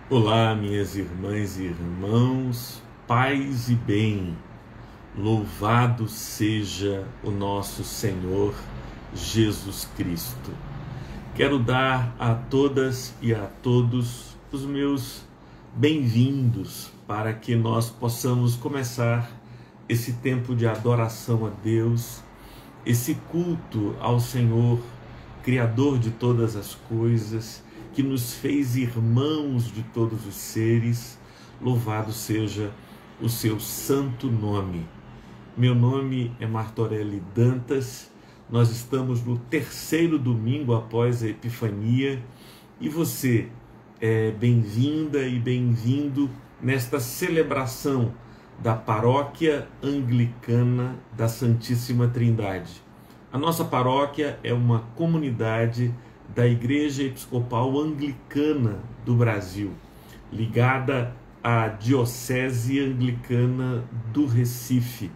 Olá, minhas irmãs e irmãos, paz e bem, louvado seja o nosso Senhor Jesus Cristo. Quero dar a todas e a todos os meus bem-vindos para que nós possamos começar esse tempo de adoração a Deus, esse culto ao Senhor, Criador de todas as coisas, que nos fez irmãos de todos os seres. Louvado seja o seu santo nome. Meu nome é Martorelli Dantas, nós estamos no terceiro domingo após a Epifania e você é bem-vinda e bem-vindo nesta celebração da Paróquia Anglicana da Santíssima Trindade. A nossa paróquia é uma comunidade da Igreja Episcopal Anglicana do Brasil, ligada à Diocese Anglicana do Recife,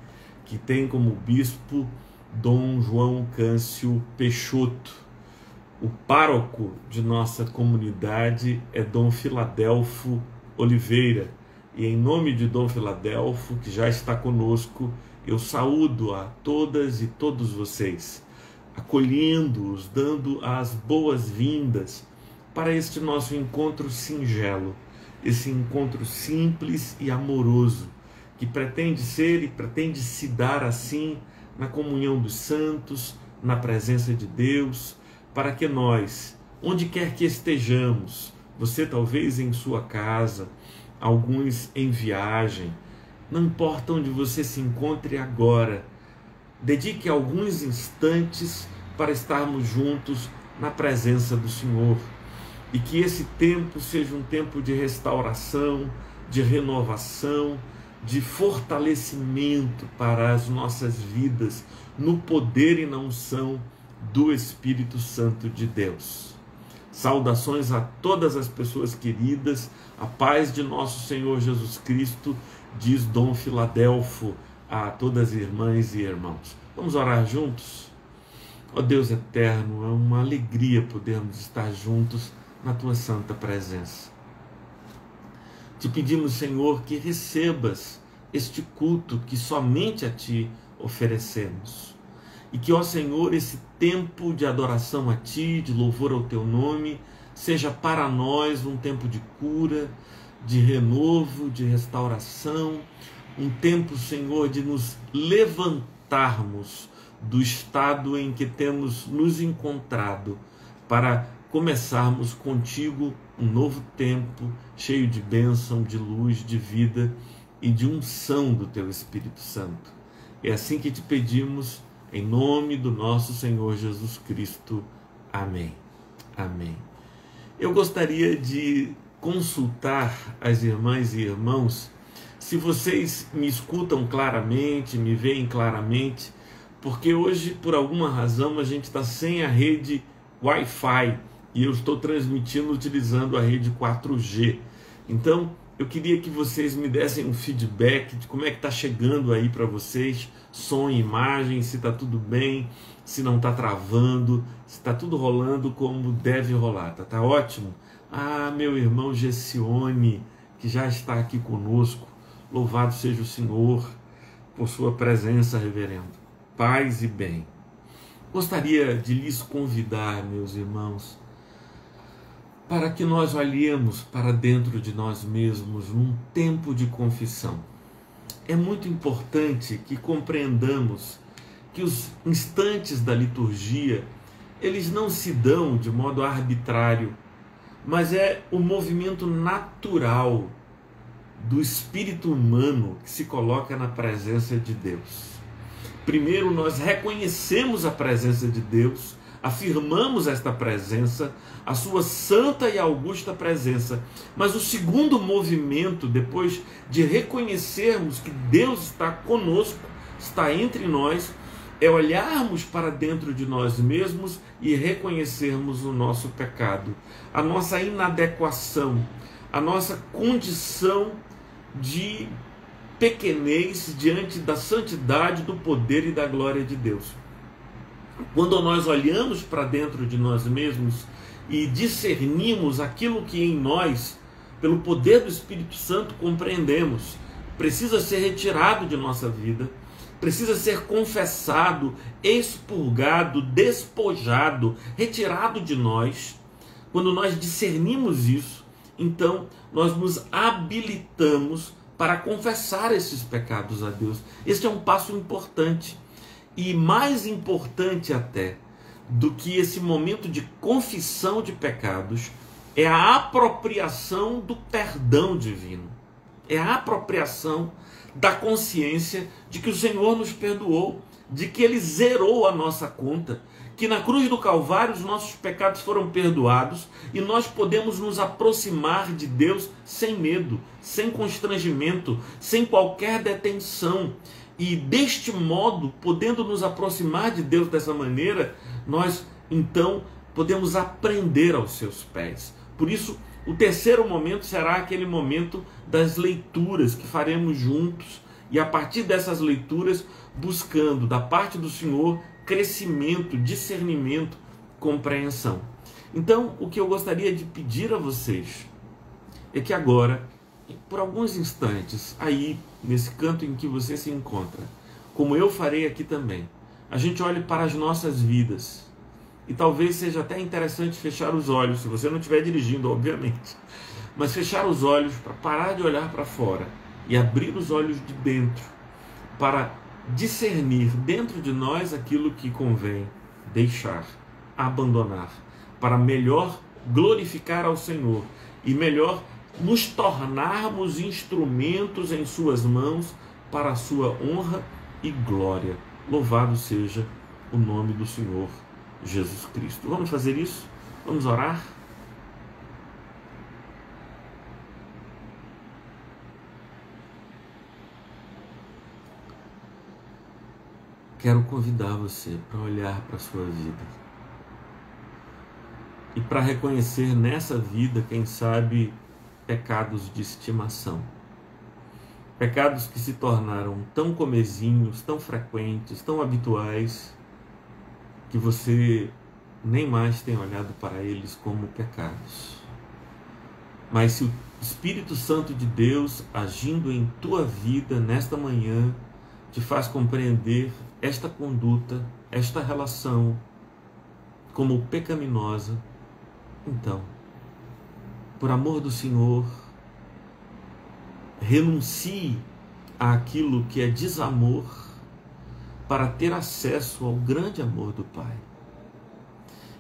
que tem como bispo Dom João Câncio Peixoto. O pároco de nossa comunidade é Dom Filadelfo Oliveira, e em nome de Dom Filadelfo, que já está conosco, eu saúdo a todas e todos vocês, acolhendo-os, dando as boas-vindas para este nosso encontro singelo, esse encontro simples e amoroso, que pretende ser e pretende se dar assim na comunhão dos santos, na presença de Deus, para que nós, onde quer que estejamos, você talvez em sua casa, alguns em viagem, não importa onde você se encontre agora, dedique alguns instantes para estarmos juntos na presença do Senhor e que esse tempo seja um tempo de restauração, de renovação, de fortalecimento para as nossas vidas no poder e na unção do Espírito Santo de Deus. Saudações a todas as pessoas queridas, a paz de nosso Senhor Jesus Cristo, diz Dom Filadelfo a todas as irmãs e irmãos. Vamos orar juntos? Ó Deus eterno, é uma alegria podermos estar juntos na Tua santa presença. Te pedimos, Senhor, que recebas este culto que somente a Ti oferecemos. E que, ó Senhor, esse tempo de adoração a Ti, de louvor ao Teu nome, seja para nós um tempo de cura, de renovo, de restauração, um tempo, Senhor, de nos levantarmos do estado em que temos nos encontrado para começarmos contigo um novo tempo cheio de bênção, de luz, de vida e de unção do Teu Espírito Santo. É assim que te pedimos, em nome do nosso Senhor Jesus Cristo. Amém. Amém. Eu gostaria de consultar as irmãs e irmãos se vocês me escutam claramente, me veem claramente, porque hoje, por alguma razão, a gente está sem a rede Wi-Fi e eu estou transmitindo utilizando a rede 4G. Então, eu queria que vocês me dessem um feedback de como é que está chegando aí para vocês, som e imagem, se está tudo bem, se não está travando, se está tudo rolando como deve rolar. Tá ótimo? Ah, meu irmão Gessione, que já está aqui conosco, louvado seja o Senhor por sua presença, reverendo. Paz e bem. Gostaria de lhes convidar, meus irmãos, para que nós olhemos para dentro de nós mesmos num tempo de confissão. É muito importante que compreendamos que os instantes da liturgia, eles não se dão de modo arbitrário, mas é o movimento natural do espírito humano que se coloca na presença de Deus. Primeiro, nós reconhecemos a presença de Deus, afirmamos esta presença, a sua santa e augusta presença. Mas o segundo movimento, depois de reconhecermos que Deus está conosco, está entre nós, é olharmos para dentro de nós mesmos e reconhecermos o nosso pecado, a nossa inadequação, a nossa condição de pequenez diante da santidade, do poder e da glória de Deus. Quando nós olhamos para dentro de nós mesmos e discernimos aquilo que em nós pelo poder do Espírito Santo, compreendemos. Precisa ser retirado de nossa vida, precisa ser confessado, expurgado, despojado, retirado de nós. Quando nós discernimos isso, então nós nos habilitamos para confessar esses pecados a Deus. Este é um passo importante, e mais importante até do que esse momento de confissão de pecados é a apropriação do perdão divino. É a apropriação da consciência de que o Senhor nos perdoou, de que Ele zerou a nossa conta, que na cruz do Calvário os nossos pecados foram perdoados e nós podemos nos aproximar de Deus sem medo, sem constrangimento, sem qualquer detenção. E deste modo, podendo nos aproximar de Deus dessa maneira, nós então podemos aprender aos seus pés. Por isso, o terceiro momento será aquele momento das leituras que faremos juntos, e a partir dessas leituras, buscando da parte do Senhor crescimento, discernimento, compreensão. Então, o que eu gostaria de pedir a vocês é que agora, por alguns instantes, aí, nesse canto em que você se encontra, como eu farei aqui também, a gente olhe para as nossas vidas. E talvez seja até interessante fechar os olhos, se você não estiver dirigindo, obviamente. Mas fechar os olhos para parar de olhar para fora e abrir os olhos de dentro para discernir dentro de nós aquilo que convém deixar, abandonar, para melhor glorificar ao Senhor e melhor nos tornarmos instrumentos em suas mãos para a sua honra e glória. Louvado seja o nome do Senhor Jesus Cristo. Vamos fazer isso? Vamos orar? Quero convidar você para olhar para a sua vida e para reconhecer nessa vida, quem sabe, pecados de estimação. Pecados que se tornaram tão comezinhos, tão frequentes, tão habituais, que você nem mais tem olhado para eles como pecados. Mas se o Espírito Santo de Deus, agindo em tua vida nesta manhã, te faz compreender esta conduta, esta relação como pecaminosa, então, por amor do Senhor, renuncie àquilo que é desamor para ter acesso ao grande amor do Pai.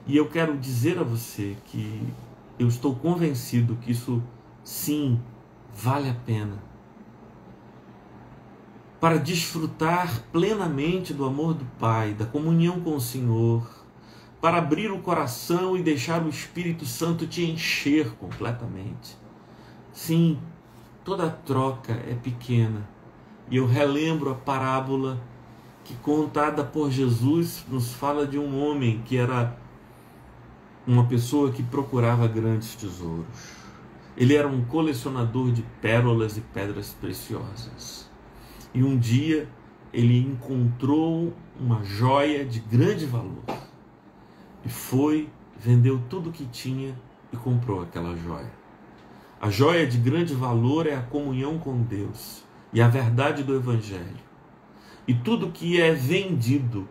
E eu quero dizer a você que eu estou convencido que isso, sim, vale a pena. Para desfrutar plenamente do amor do Pai, da comunhão com o Senhor, para abrir o coração e deixar o Espírito Santo te encher completamente. Sim, toda troca é pequena. E eu relembro a parábola que, contada por Jesus, nos fala de um homem que era uma pessoa que procurava grandes tesouros. Ele era um colecionador de pérolas e pedras preciosas. E um dia ele encontrou uma joia de grande valor. E foi, vendeu tudo o que tinha e comprou aquela joia. A joia de grande valor é a comunhão com Deus e a verdade do Evangelho. E tudo que é vendido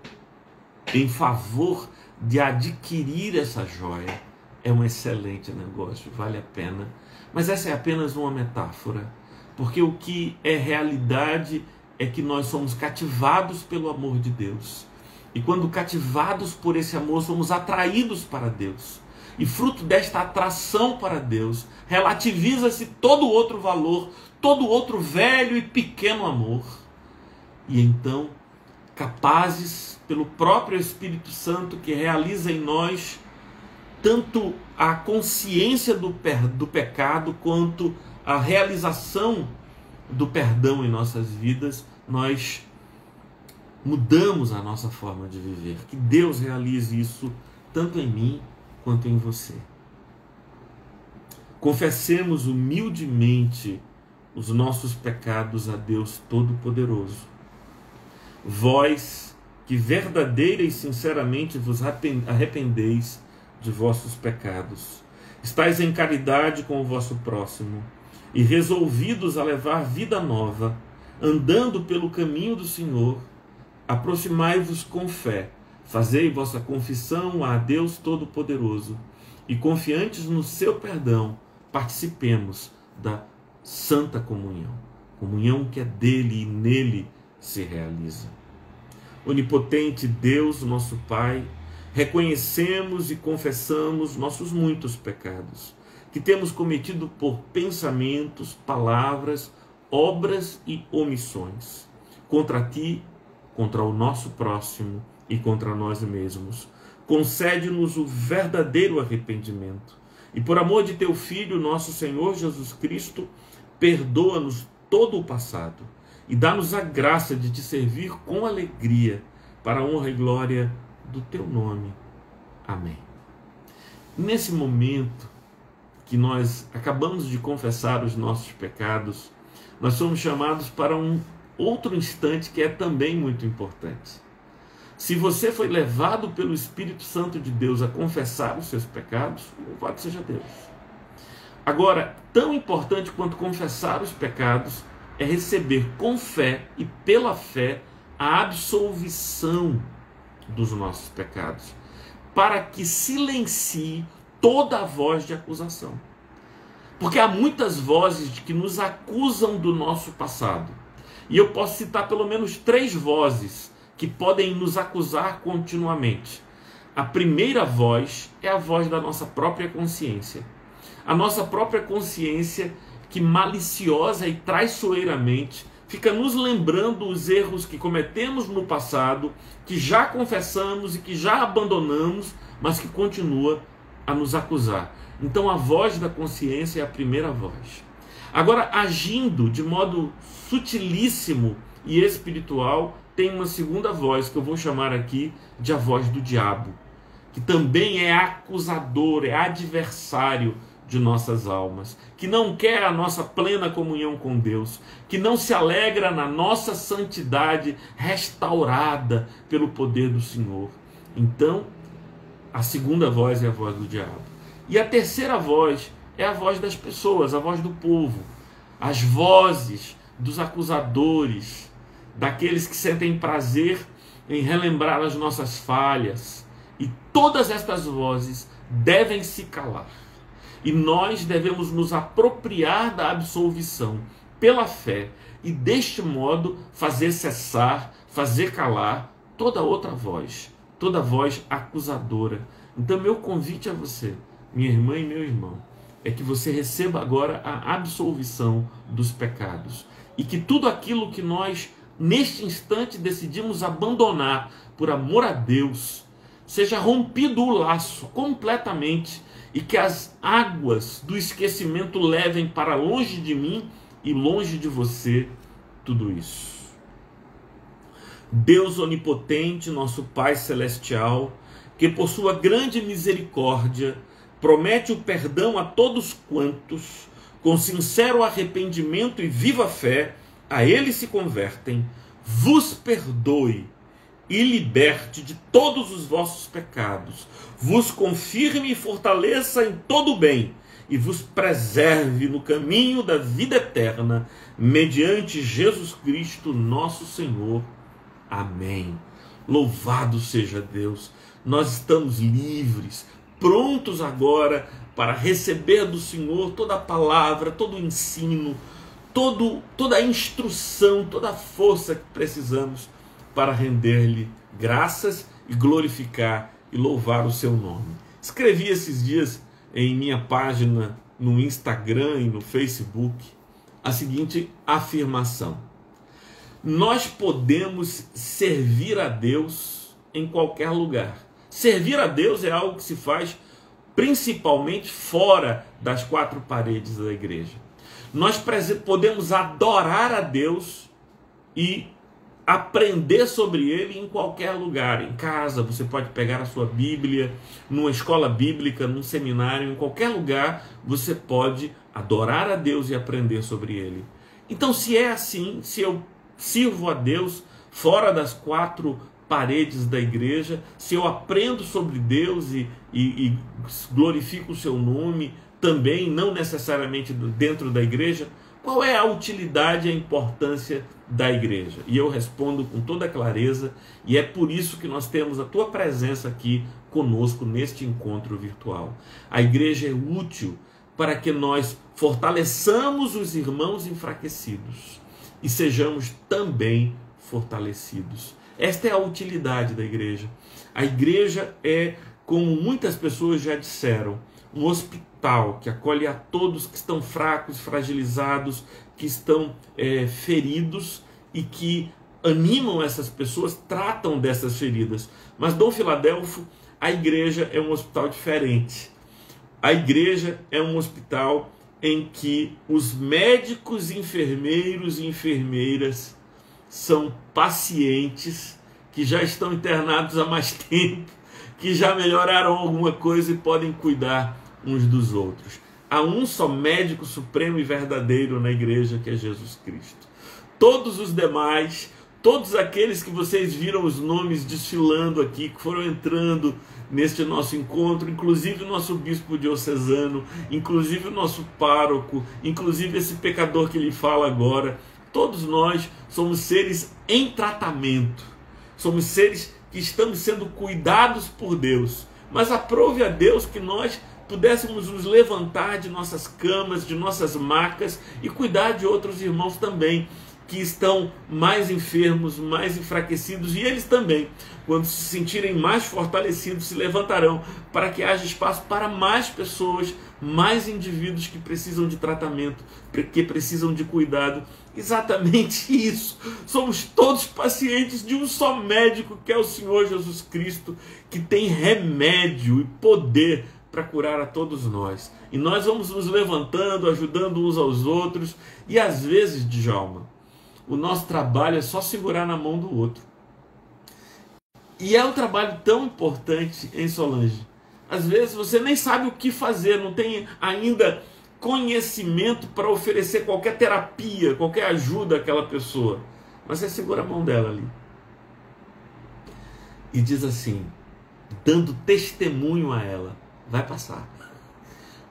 em favor de adquirir essa joia é um excelente negócio, vale a pena. Mas essa é apenas uma metáfora, porque o que é realidade é que nós somos cativados pelo amor de Deus. E quando cativados por esse amor, somos atraídos para Deus. E fruto desta atração para Deus, relativiza-se todo outro valor, todo outro velho e pequeno amor. E então, capazes, pelo próprio Espírito Santo que realiza em nós tanto a consciência do pecado quanto a realização do perdão em nossas vidas, nós mudamos a nossa forma de viver. Que Deus realize isso tanto em mim quanto em você. Confessemos humildemente os nossos pecados a Deus Todo-Poderoso. Vós que verdadeira e sinceramente vos arrependeis de vossos pecados, estais em caridade com o vosso próximo, e resolvidos a levar vida nova, andando pelo caminho do Senhor, aproximai-vos com fé, fazei vossa confissão a Deus Todo-Poderoso, e confiantes no seu perdão, participemos da Santa Comunhão, comunhão que é dele e nele se realiza. Onipotente Deus, nosso Pai, reconhecemos e confessamos nossos muitos pecados, que temos cometido por pensamentos, palavras, obras e omissões, contra ti, contra o nosso próximo e contra nós mesmos. Concede-nos o verdadeiro arrependimento e, por amor de teu Filho, nosso Senhor Jesus Cristo, perdoa-nos todo o passado e dá-nos a graça de te servir com alegria, para a honra e glória do teu nome. Amém. Nesse momento que nós acabamos de confessar os nossos pecados, nós somos chamados para um outro instante que é também muito importante. Se você foi levado pelo Espírito Santo de Deus a confessar os seus pecados, louvado seja Deus. Agora, tão importante quanto confessar os pecados é receber com fé e pela fé a absolvição dos nossos pecados, para que silencie toda a voz de acusação. Porque há muitas vozes que nos acusam do nosso passado. E eu posso citar pelo menos 3 vozes que podem nos acusar continuamente. A primeira voz é a voz da nossa própria consciência. A nossa própria consciência que maliciosa e traiçoeiramente fica nos lembrando os erros que cometemos no passado, que já confessamos e que já abandonamos, mas que continua a nos acusar. Então a voz da consciência é a primeira voz. Agora, agindo de modo sutilíssimo e espiritual, tem uma segunda voz que eu vou chamar aqui de a voz do diabo, que também é acusador, é adversário de nossas almas, que não quer a nossa plena comunhão com Deus, que não se alegra na nossa santidade restaurada pelo poder do Senhor. Então, a segunda voz é a voz do diabo. E a terceira voz é a voz das pessoas, a voz do povo, as vozes dos acusadores, daqueles que sentem prazer em relembrar as nossas falhas. E todas estas vozes devem se calar. E nós devemos nos apropriar da absolvição pela fé e, deste modo, fazer cessar, fazer calar toda outra voz, toda voz acusadora. Então, meu convite a você, minha irmã e meu irmão, é que você receba agora a absolvição dos pecados e que tudo aquilo que nós, neste instante, decidimos abandonar por amor a Deus, seja rompido o laço completamente e que as águas do esquecimento levem para longe de mim e longe de você tudo isso. Deus onipotente, nosso Pai celestial, que por sua grande misericórdia promete o perdão a todos quantos, com sincero arrependimento e viva fé, a Ele se convertem, vos perdoe e liberte de todos os vossos pecados, vos confirme e fortaleça em todo o bem, e vos preserve no caminho da vida eterna, mediante Jesus Cristo, nosso Senhor. Amém. Louvado seja Deus. Nós estamos livres, prontos agora para receber do Senhor toda a palavra, todo o ensino, toda a instrução, toda a força que precisamos para render-lhe graças e glorificar e louvar o seu nome. Escrevi esses dias em minha página no Instagram e no Facebook a seguinte afirmação: nós podemos servir a Deus em qualquer lugar. Servir a Deus é algo que se faz principalmente fora das 4 paredes da igreja. Nós podemos adorar a Deus e aprender sobre Ele em qualquer lugar. Em casa, você pode pegar a sua Bíblia, numa escola bíblica, num seminário, em qualquer lugar, você pode adorar a Deus e aprender sobre Ele. Então, se é assim, se eu sirvo a Deus fora das 4 paredes da igreja, se eu aprendo sobre Deus e glorifico o seu nome também, não necessariamente dentro da igreja, qual é a utilidade e a importância da igreja? E eu respondo com toda clareza, e é por isso que nós temos a tua presença aqui conosco neste encontro virtual. A igreja é útil para que nós fortaleçamos os irmãos enfraquecidos e sejamos também fortalecidos. Esta é a utilidade da igreja. A igreja é, como muitas pessoas já disseram, um hospital que acolhe a todos que estão fracos, fragilizados, que estão feridos e que animam essas pessoas, tratam dessas feridas. Mas, Dom Filadelfo, a igreja é um hospital diferente. A igreja é um hospital em que os médicos, enfermeiros e enfermeiras são pacientes que já estão internados há mais tempo, que já melhoraram alguma coisa e podem cuidar uns dos outros. Há um só médico supremo e verdadeiro na igreja, que é Jesus Cristo. Todos os demais, todos aqueles que vocês viram os nomes desfilando aqui, que foram entrando neste nosso encontro, inclusive o nosso bispo diocesano, inclusive o nosso pároco, inclusive esse pecador que lhe fala agora, todos nós somos seres em tratamento, somos seres que estamos sendo cuidados por Deus, mas aprove a Deus que nós pudéssemos nos levantar de nossas camas, de nossas macas e cuidar de outros irmãos também, que estão mais enfermos, mais enfraquecidos, e eles também, quando se sentirem mais fortalecidos, se levantarão para que haja espaço para mais pessoas, mais indivíduos que precisam de tratamento, que precisam de cuidado. Exatamente isso. Somos todos pacientes de um só médico, que é o Senhor Jesus Cristo, que tem remédio e poder para curar a todos nós. E nós vamos nos levantando, ajudando uns aos outros, e às vezes, Djalma, o nosso trabalho é só segurar na mão do outro. E é um trabalho tão importante, hein, Solange? Às vezes você nem sabe o que fazer, não tem ainda conhecimento para oferecer qualquer terapia, qualquer ajuda àquela pessoa. Mas você segura a mão dela ali. E diz assim, dando testemunho a ela, vai passar.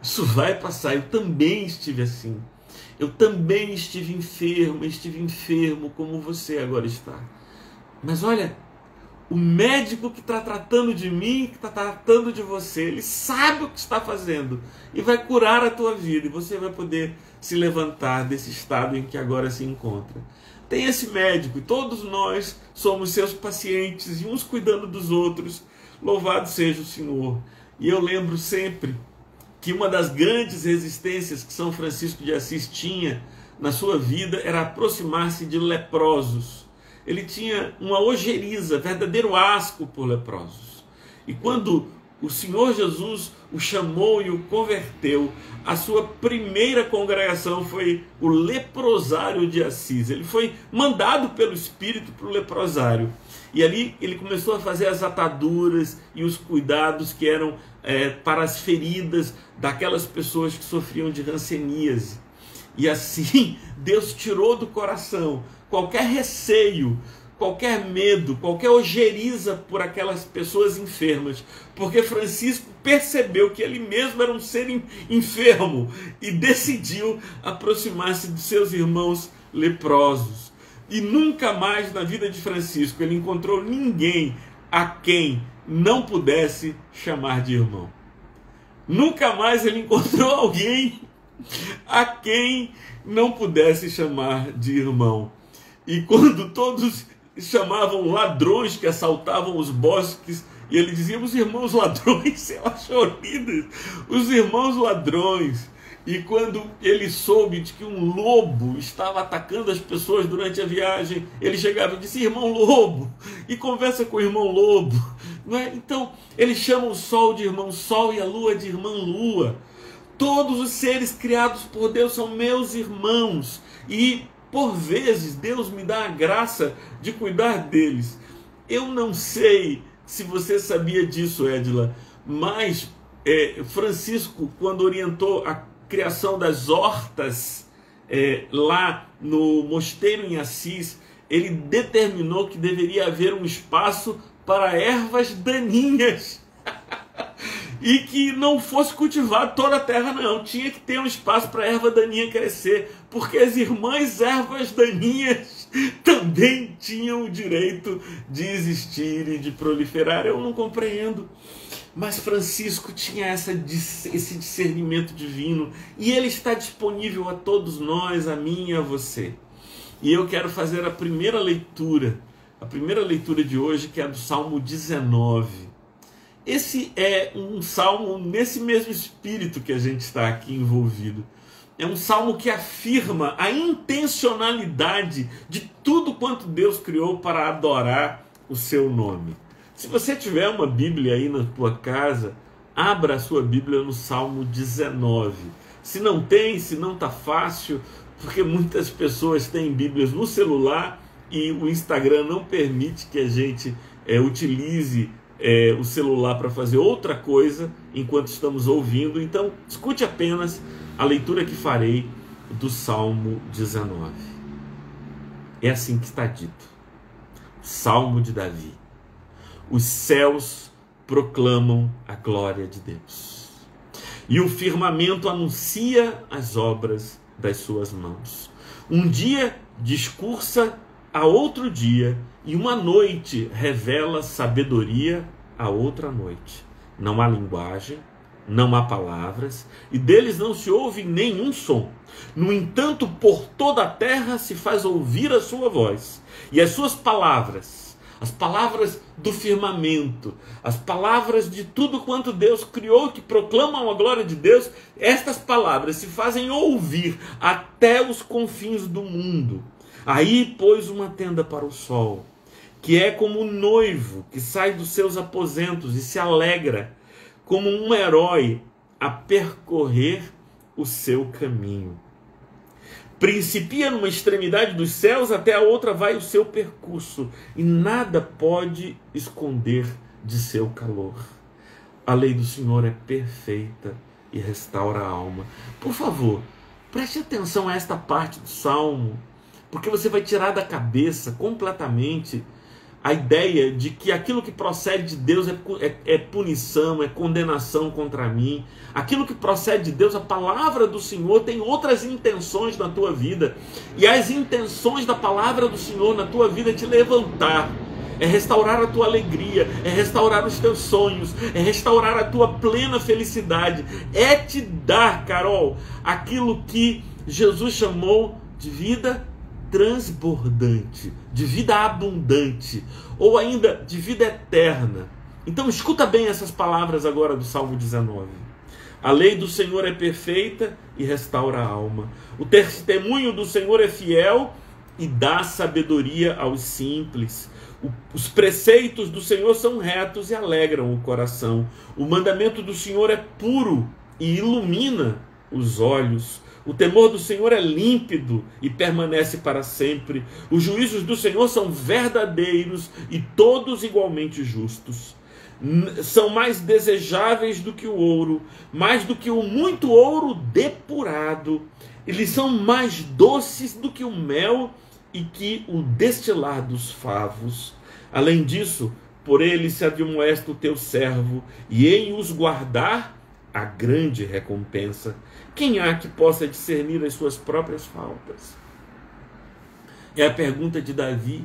Isso vai passar. Eu também estive assim. Eu também estive enfermo como você agora está. Mas olha, o médico que está tratando de mim, que está tratando de você, ele sabe o que está fazendo e vai curar a tua vida e você vai poder se levantar desse estado em que agora se encontra. Tem esse médico e todos nós somos seus pacientes e uns cuidando dos outros. Louvado seja o Senhor. E eu lembro sempre que uma das grandes resistências que São Francisco de Assis tinha na sua vida era aproximar-se de leprosos. Ele tinha uma ojeriza, verdadeiro asco por leprosos. E quando o Senhor Jesus o chamou e o converteu, a sua primeira congregação foi o leprosário de Assis. Ele foi mandado pelo Espírito para o leprosário. E ali ele começou a fazer as ataduras e os cuidados que eram para as feridas daquelas pessoas que sofriam de hanseníase. E assim Deus tirou do coração qualquer receio, qualquer medo, qualquer ojeriza por aquelas pessoas enfermas, porque Francisco percebeu que ele mesmo era um ser enfermo e decidiu aproximar-se dos seus irmãos leprosos. E nunca mais na vida de Francisco ele encontrou ninguém a quem não pudesse chamar de irmão. Nunca mais ele encontrou alguém a quem não pudesse chamar de irmão. E quando todos chamavam ladrões que assaltavam os bosques, e ele dizia, os irmãos ladrões, eu achou lindo, os irmãos ladrões. E quando ele soube de que um lobo estava atacando as pessoas durante a viagem, ele chegava e disse, irmão lobo, e conversa com o irmão lobo. Não é? Então, ele chama o sol de irmão sol e a lua de irmã lua. Todos os seres criados por Deus são meus irmãos. E, por vezes, Deus me dá a graça de cuidar deles. Eu não sei se você sabia disso, Edila, mas Francisco, quando orientou a criação das hortas lá no mosteiro em Assis, ele determinou que deveria haver um espaço para ervas daninhas. E que não fosse cultivado toda a terra, não. Tinha que ter um espaço para a erva daninha crescer, porque as irmãs ervas daninhas também tinham o direito de existir e de proliferar. Eu não compreendo. Mas Francisco tinha esse discernimento divino, e ele está disponível a todos nós, a mim e a você. E eu quero fazer a primeira leitura de hoje, que é do Salmo 19. Esse é um salmo nesse mesmo espírito que a gente está aqui envolvido. É um salmo que afirma a intencionalidade de tudo quanto Deus criou para adorar o seu nome. Se você tiver uma Bíblia aí na tua casa, abra a sua Bíblia no Salmo 19. Se não tem, se não está fácil, porque muitas pessoas têm Bíblias no celular e o Instagram não permite que a gente utilize o celular para fazer outra coisa enquanto estamos ouvindo. Então, escute apenas a leitura que farei do Salmo 19. É assim que está dito. Salmo de Davi. Os céus proclamam a glória de Deus, e o firmamento anuncia as obras das suas mãos. Um dia discursa a outro dia, e uma noite revela sabedoria a outra noite. Não há linguagem, não há palavras, e deles não se ouve nenhum som. No entanto, por toda a terra se faz ouvir a sua voz, e as suas palavras, as palavras do firmamento, as palavras de tudo quanto Deus criou, que proclamam a glória de Deus, estas palavras se fazem ouvir até os confins do mundo. Aí pôs uma tenda para o sol, que é como um noivo que sai dos seus aposentos e se alegra, como um herói a percorrer o seu caminho. Principia numa extremidade dos céus, até a outra vai o seu percurso, e nada pode esconder de seu calor. A lei do Senhor é perfeita e restaura a alma. Por favor, preste atenção a esta parte do Salmo, porque você vai tirar da cabeça completamente a ideia de que aquilo que procede de Deus é punição, é condenação contra mim. Aquilo que procede de Deus, a palavra do Senhor, tem outras intenções na tua vida. E as intenções da palavra do Senhor na tua vida é te levantar, é restaurar a tua alegria, é restaurar os teus sonhos, é restaurar a tua plena felicidade, é te dar, Carol, aquilo que Jesus chamou de vida transbordante, de vida abundante, ou ainda de vida eterna. Então escuta bem essas palavras agora do Salmo 19. A lei do Senhor é perfeita e restaura a alma. O testemunho do Senhor é fiel e dá sabedoria aos simples. Os preceitos do Senhor são retos e alegram o coração. O mandamento do Senhor é puro e ilumina os olhos. O temor do Senhor é límpido e permanece para sempre. Os juízos do Senhor são verdadeiros e todos igualmente justos. São mais desejáveis do que o ouro, mais do que o muito ouro depurado. Eles são mais doces do que o mel e que o destilar dos favos. Além disso, por ele se admoesta o teu servo, e em os guardar a grande recompensa. Quem há que possa discernir as suas próprias faltas? É a pergunta de Davi.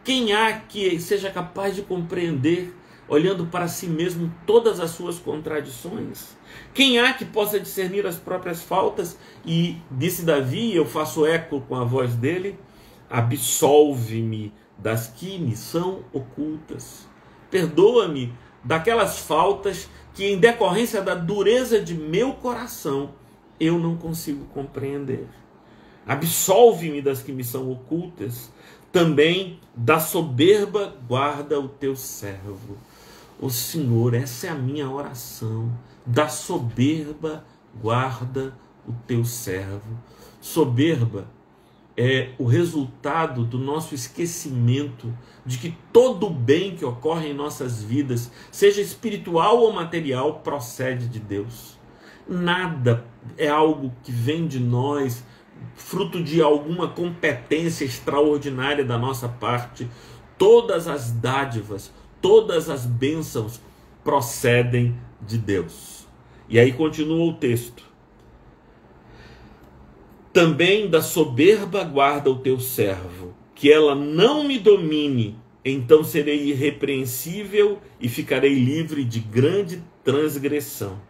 Quem há que seja capaz de compreender, olhando para si mesmo, todas as suas contradições? Quem há que possa discernir as próprias faltas? E disse Davi, eu faço eco com a voz dele, absolve-me das que me são ocultas. Perdoa-me daquelas faltas que, em decorrência da dureza de meu coração, eu não consigo compreender. Absolve-me das que me são ocultas. Também da soberba guarda o teu servo. Ó Senhor, essa é a minha oração. Da soberba guarda o teu servo. Soberba é o resultado do nosso esquecimento de que todo o bem que ocorre em nossas vidas, seja espiritual ou material, procede de Deus. Nada é algo que vem de nós fruto de alguma competência extraordinária da nossa parte. Todas as dádivas, todas as bênçãos procedem de Deus. E aí continua o texto. Também da soberba guarda o teu servo, que ela não me domine, então serei irrepreensível e ficarei livre de grande transgressão.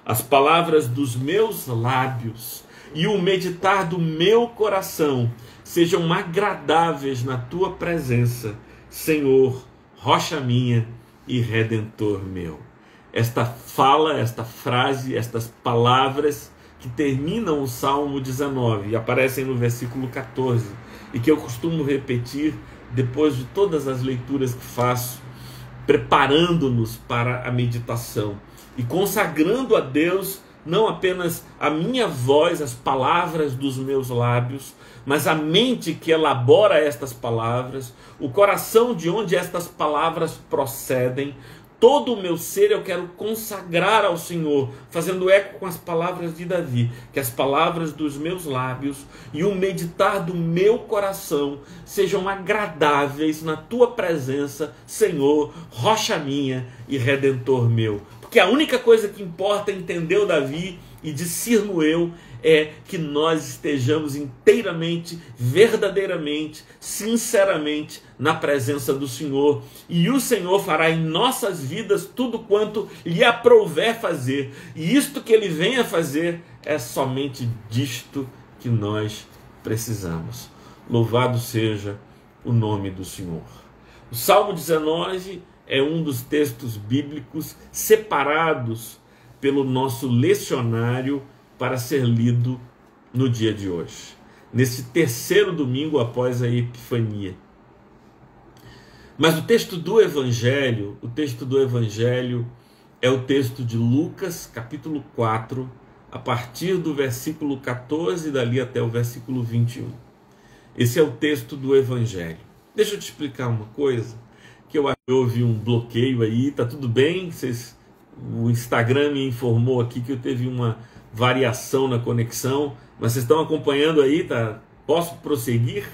As palavras dos meus lábios e o meditar do meu coração sejam agradáveis na tua presença, Senhor, rocha minha e redentor meu. Esta fala, esta frase, estas palavras que terminam o Salmo 19 e aparecem no versículo 14, e que eu costumo repetir depois de todas as leituras que faço, preparando-nos para a meditação e consagrando a Deus não apenas a minha voz, as palavras dos meus lábios, mas a mente que elabora estas palavras, o coração de onde estas palavras procedem. Todo o meu ser eu quero consagrar ao Senhor, fazendo eco com as palavras de Davi, que as palavras dos meus lábios e o meditar do meu coração sejam agradáveis na tua presença, Senhor, rocha minha e redentor meu. Porque a única coisa que importa, entendeu Davi e discerno eu, é que nós estejamos inteiramente, verdadeiramente, sinceramente na presença do Senhor, e o Senhor fará em nossas vidas tudo quanto lhe aprouver fazer, e isto que ele vem a fazer é somente disto que nós precisamos. Louvado seja o nome do Senhor. O Salmo 19 é um dos textos bíblicos separados pelo nosso lecionário para ser lido no dia de hoje, nesse terceiro domingo após a Epifania. Mas o texto do Evangelho é o texto de Lucas, capítulo 4, a partir do versículo 14, dali até o versículo 21. Esse é o texto do Evangelho. Deixa eu te explicar uma coisa, que eu acho que houve um bloqueio aí, tá tudo bem? O Instagram me informou aqui que eu teve uma variação na conexão, mas vocês estão acompanhando aí, tá? Posso prosseguir?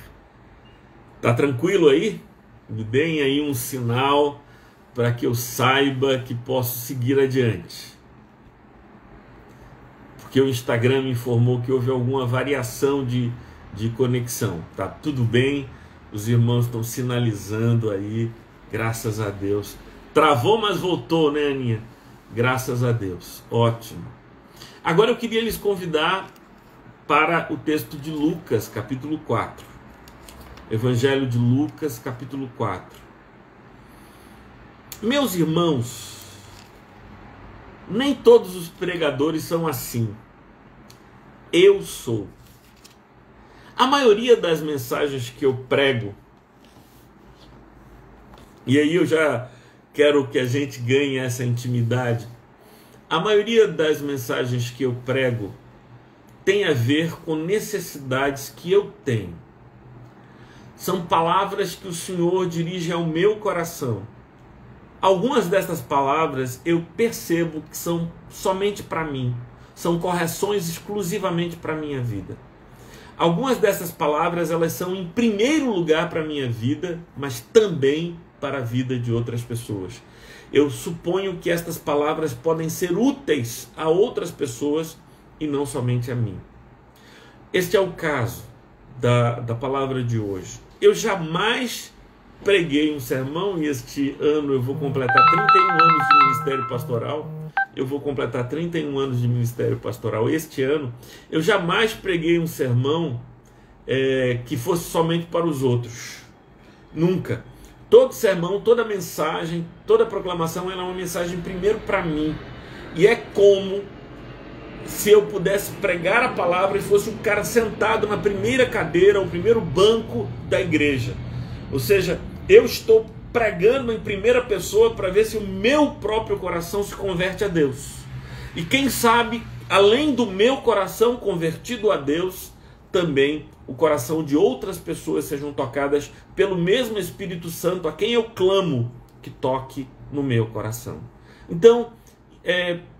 Tá tranquilo aí? Me deem aí um sinal para que eu saiba que posso seguir adiante. Porque o Instagram me informou que houve alguma variação de conexão. Tá tudo bem, os irmãos estão sinalizando aí, graças a Deus. Travou, mas voltou, né, Aninha? Graças a Deus, ótimo. Agora eu queria lhes convidar para o texto de Lucas, capítulo 4. Evangelho de Lucas, capítulo 4. Meus irmãos, nem todos os pregadores são assim. Eu sou. A maioria das mensagens que eu prego, e aí eu já quero que a gente ganhe essa intimidade, a maioria das mensagens que eu prego tem a ver com necessidades que eu tenho. São palavras que o Senhor dirige ao meu coração. Algumas dessas palavras eu percebo que são somente para mim, são correções exclusivamente para a minha vida. Algumas dessas palavras elas são em primeiro lugar para a minha vida, mas também para a vida de outras pessoas. Eu suponho que estas palavras podem ser úteis a outras pessoas e não somente a mim. Este é o caso da palavra de hoje. Eu jamais preguei um sermão, e este ano eu vou completar 31 anos de ministério pastoral. Este ano. Eu jamais preguei um sermão que fosse somente para os outros. Nunca. Todo sermão, toda mensagem, toda proclamação, ela é uma mensagem primeiro para mim. E é como se eu pudesse pregar a palavra e fosse um cara sentado na primeira cadeira, o primeiro banco da igreja. Ou seja, eu estou pregando em primeira pessoa para ver se o meu próprio coração se converte a Deus. E quem sabe, além do meu coração convertido a Deus, também o coração de outras pessoas sejam tocadas pelo mesmo Espírito Santo a quem eu clamo que toque no meu coração. Então,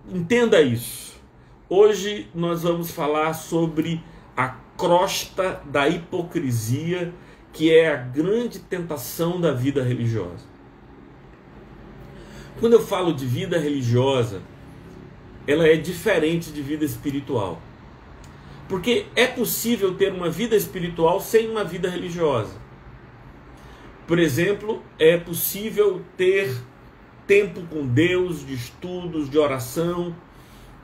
entenda isso. Hoje nós vamos falar sobre a crosta da hipocrisia, que é a grande tentação da vida religiosa. Quando eu falo de vida religiosa, ela é diferente de vida espiritual. Porque é possível ter uma vida espiritual sem uma vida religiosa. Por exemplo, é possível ter tempo com Deus, de estudos, de oração,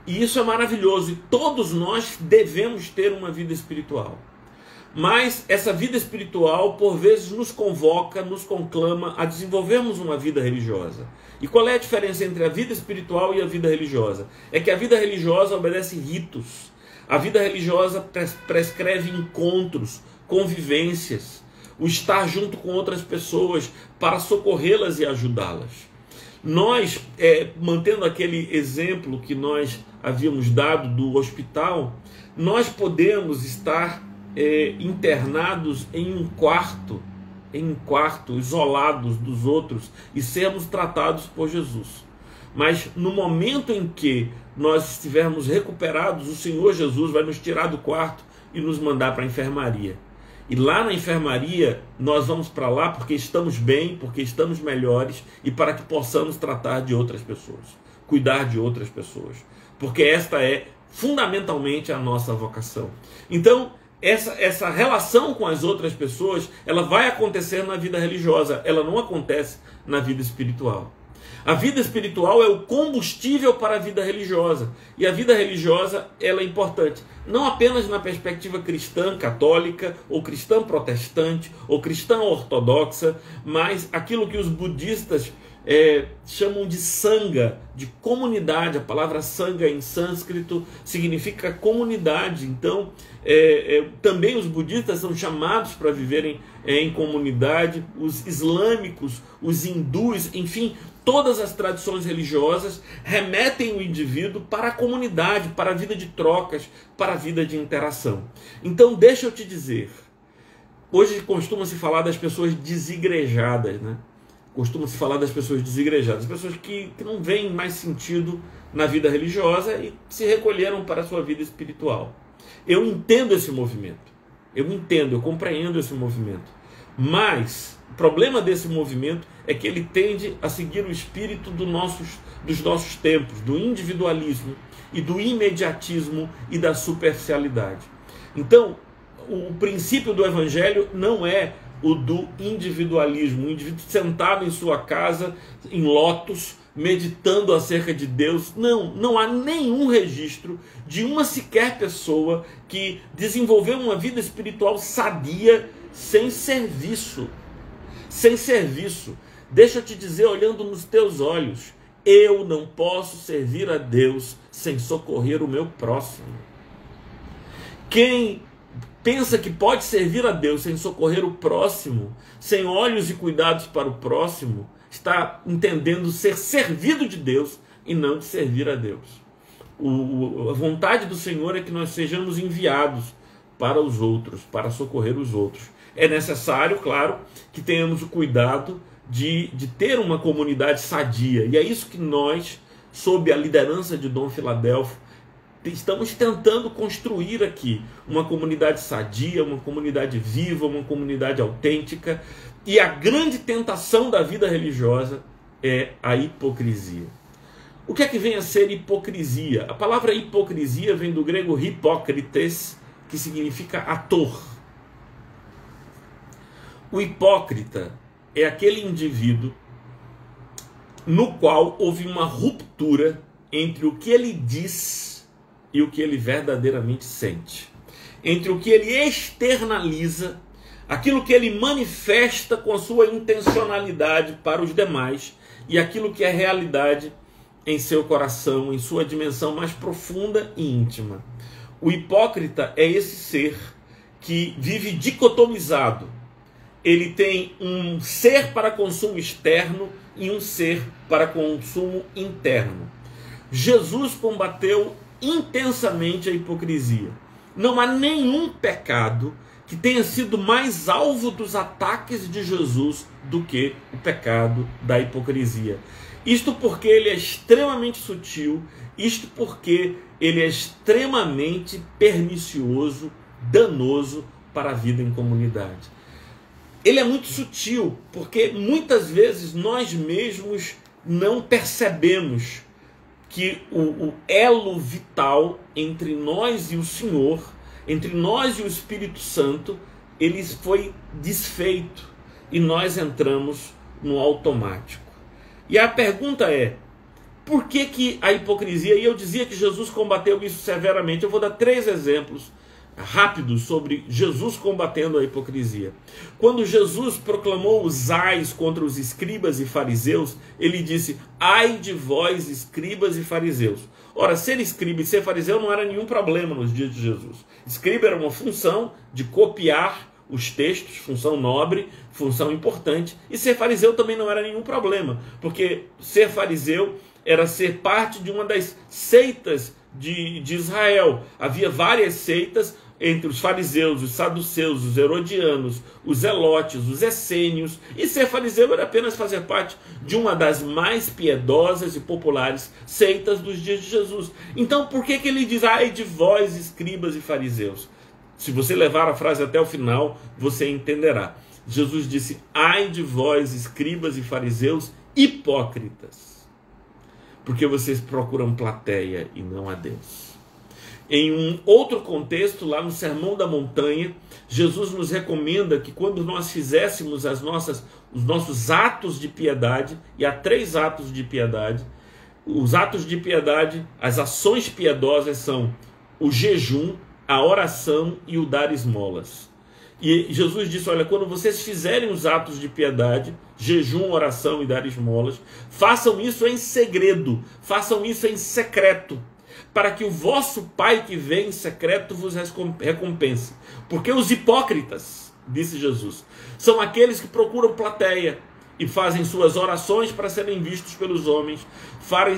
e isso é maravilhoso, e todos nós devemos ter uma vida espiritual. Mas essa vida espiritual, por vezes, nos convoca, nos conclama a desenvolvermos uma vida religiosa. E qual é a diferença entre a vida espiritual e a vida religiosa? É que a vida religiosa obedece ritos. A vida religiosa prescreve encontros, convivências, o estar junto com outras pessoas para socorrê-las e ajudá-las. Nós, mantendo aquele exemplo que nós havíamos dado do hospital, nós podemos estar internados em um quarto, isolados dos outros, e sermos tratados por Jesus. Mas no momento em que nós estivermos recuperados, o Senhor Jesus vai nos tirar do quarto e nos mandar para a enfermaria. E lá na enfermaria, nós vamos para lá porque estamos bem, porque estamos melhores e para que possamos tratar de outras pessoas, cuidar de outras pessoas. Porque esta é fundamentalmente a nossa vocação. Então, essa relação com as outras pessoas, ela vai acontecer na vida religiosa, ela não acontece na vida espiritual. A vida espiritual é o combustível para a vida religiosa. E a vida religiosa, ela é importante. Não apenas na perspectiva cristã católica, ou cristã protestante, ou cristã ortodoxa, mas aquilo que os budistas chamam de sangha, de comunidade. A palavra sangha em sânscrito significa comunidade. Então, também os budistas são chamados para viverem em comunidade. Os islâmicos, os hindus, enfim, todas as tradições religiosas remetem o indivíduo para a comunidade, para a vida de trocas, para a vida de interação. Então, deixa eu te dizer, hoje costuma-se falar das pessoas desigrejadas, né? Costuma-se falar das pessoas desigrejadas, pessoas que não veem mais sentido na vida religiosa e se recolheram para a sua vida espiritual. Eu entendo esse movimento, eu compreendo esse movimento, mas o problema desse movimento é que ele tende a seguir o espírito dos nossos tempos, do individualismo e do imediatismo e da superficialidade. Então, o princípio do evangelho não é o do individualismo, o indivíduo sentado em sua casa, em lotos, meditando acerca de Deus. Não há nenhum registro de uma sequer pessoa que desenvolveu uma vida espiritual sadia sem serviço. Sem serviço. Deixa eu te dizer, olhando nos teus olhos, eu não posso servir a Deus sem socorrer o meu próximo. Quem pensa que pode servir a Deus sem socorrer o próximo, sem olhos e cuidados para o próximo, está entendendo ser servido de Deus e não de servir a Deus. A vontade do Senhor é que nós sejamos enviados para os outros, para socorrer os outros. É necessário, claro, que tenhamos o cuidado de ter uma comunidade sadia. E é isso que nós, sob a liderança de Dom Filadelfo, estamos tentando construir aqui. Uma comunidade sadia, uma comunidade viva, uma comunidade autêntica. E a grande tentação da vida religiosa é a hipocrisia. O que é que vem a ser hipocrisia? A palavra hipocrisia vem do grego hipócrites, que significa ator. O hipócrita é aquele indivíduo no qual houve uma ruptura entre o que ele diz e o que ele verdadeiramente sente. Entre o que ele externaliza, aquilo que ele manifesta com a sua intencionalidade para os demais, e aquilo que é realidade em seu coração, em sua dimensão mais profunda e íntima. O hipócrita é esse ser que vive dicotomizado. Ele tem um ser para consumo externo e um ser para consumo interno. Jesus combateu intensamente a hipocrisia. Não há nenhum pecado que tenha sido mais alvo dos ataques de Jesus do que o pecado da hipocrisia. Isto porque ele é extremamente sutil, isto porque ele é extremamente pernicioso, danoso para a vida em comunidade. Ele é muito sutil, porque muitas vezes nós mesmos não percebemos que o elo vital entre nós e o Senhor, entre nós e o Espírito Santo, ele foi desfeito e nós entramos no automático. E a pergunta é, por que a hipocrisia? E eu dizia que Jesus combateu isso severamente. Eu vou dar 3 exemplos rápidos sobre Jesus combatendo a hipocrisia. Quando Jesus proclamou os ais contra os escribas e fariseus, ele disse: ai de vós, escribas e fariseus. Ora, ser escriba e ser fariseu não era nenhum problema nos dias de Jesus. Escriba era uma função de copiar os textos, função nobre, função importante, e ser fariseu também não era nenhum problema, porque ser fariseu era ser parte de uma das seitas de Israel. Havia várias seitas entre os fariseus, os saduceus, os herodianos, os zelotes, os essênios, e ser fariseu era apenas fazer parte de uma das mais piedosas e populares seitas dos dias de Jesus. Então por que ele diz, ai de vós, escribas e fariseus? Se você levar a frase até o final, você entenderá. Jesus disse, ai de vós, escribas e fariseus, hipócritas, porque vocês procuram plateia e não a Deus. Em um outro contexto, lá no Sermão da Montanha, Jesus nos recomenda que quando nós fizéssemos os nossos atos de piedade, e há 3 atos de piedade, os atos de piedade, as ações piedosas são o jejum, a oração e o dar esmolas. E Jesus disse, olha, quando vocês fizerem os atos de piedade, jejum, oração e dar esmolas, façam isso em segredo, façam isso em secreto, para que o vosso Pai que vê em secreto vos recompense. Porque os hipócritas, disse Jesus, são aqueles que procuram plateia e fazem suas orações para serem vistos pelos homens,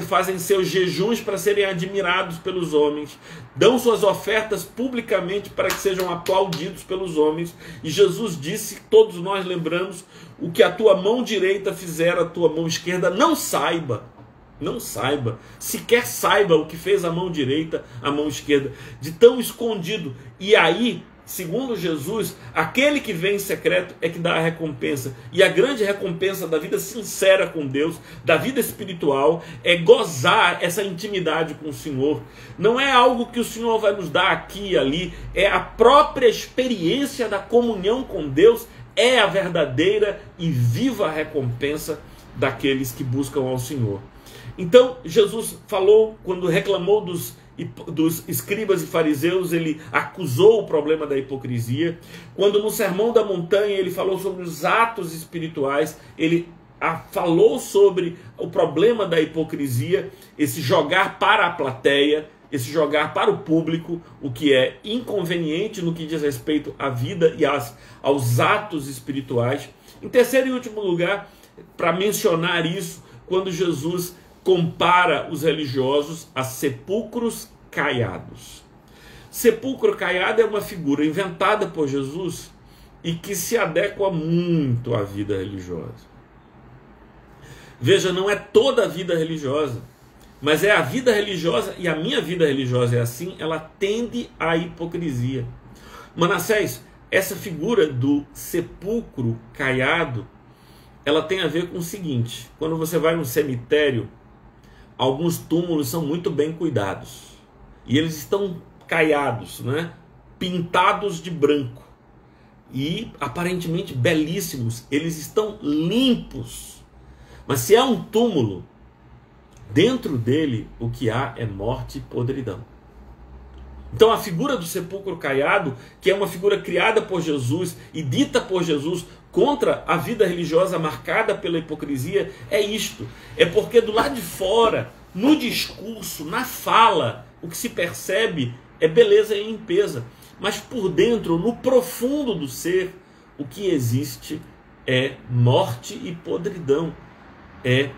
fazem seus jejuns para serem admirados pelos homens, dão suas ofertas publicamente para que sejam aplaudidos pelos homens. E Jesus disse, todos nós lembramos, o que a tua mão direita fizer, a tua mão esquerda não saiba. Não saiba, sequer saiba o que fez a mão direita, a mão esquerda, de tão escondido. E aí, segundo Jesus, aquele que vem em secreto é que dá a recompensa. E a grande recompensa da vida sincera com Deus, da vida espiritual, é gozar essa intimidade com o Senhor. Não é algo que o Senhor vai nos dar aqui e ali, é a própria experiência da comunhão com Deus, é a verdadeira e viva recompensa daqueles que buscam ao Senhor. Então, Jesus falou, quando reclamou dos escribas e fariseus, ele acusou o problema da hipocrisia. Quando no Sermão da Montanha ele falou sobre os atos espirituais, ele falou sobre o problema da hipocrisia, esse jogar para a plateia, esse jogar para o público, o que é inconveniente no que diz respeito à vida e aos atos espirituais. Em terceiro e último lugar, para mencionar isso, quando Jesus compara os religiosos a sepulcros caiados. Sepulcro caiado é uma figura inventada por Jesus e que se adequa muito à vida religiosa. Veja, não é toda a vida religiosa, mas é a vida religiosa, e a minha vida religiosa é assim, ela tende à hipocrisia. Manassés, essa figura do sepulcro caiado, ela tem a ver com o seguinte: quando você vai no cemitério, alguns túmulos são muito bem cuidados. E eles estão caiados, né? Pintados de branco. E aparentemente belíssimos. Eles estão limpos. Mas se há um túmulo, dentro dele o que há é morte e podridão. Então a figura do sepulcro caiado, que é uma figura criada por Jesus e dita por Jesus contra a vida religiosa marcada pela hipocrisia, é isto. É porque do lado de fora, no discurso, na fala, o que se percebe é beleza e limpeza. Mas por dentro, no profundo do ser, o que existe é morte e podridão. É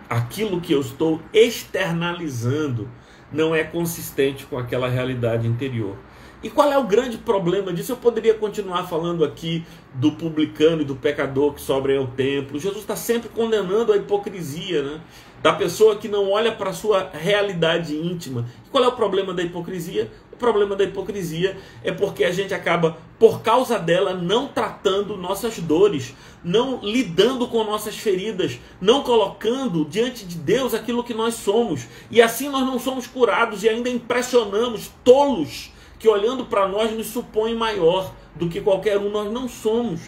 aquilo que eu estou externalizando, não é consistente com aquela realidade interior. E qual é o grande problema disso? Eu poderia continuar falando aqui do publicano e do pecador que sobem ao templo. Jesus está sempre condenando a hipocrisia, né? Da pessoa que não olha para a sua realidade íntima. E qual é o problema da hipocrisia? O problema da hipocrisia é porque a gente acaba, por causa dela, não tratando nossas dores, não lidando com nossas feridas, não colocando diante de Deus aquilo que nós somos. E assim nós não somos curados e ainda impressionamos tolos que olhando para nós nos supõem maior do que qualquer um. Nós não somos.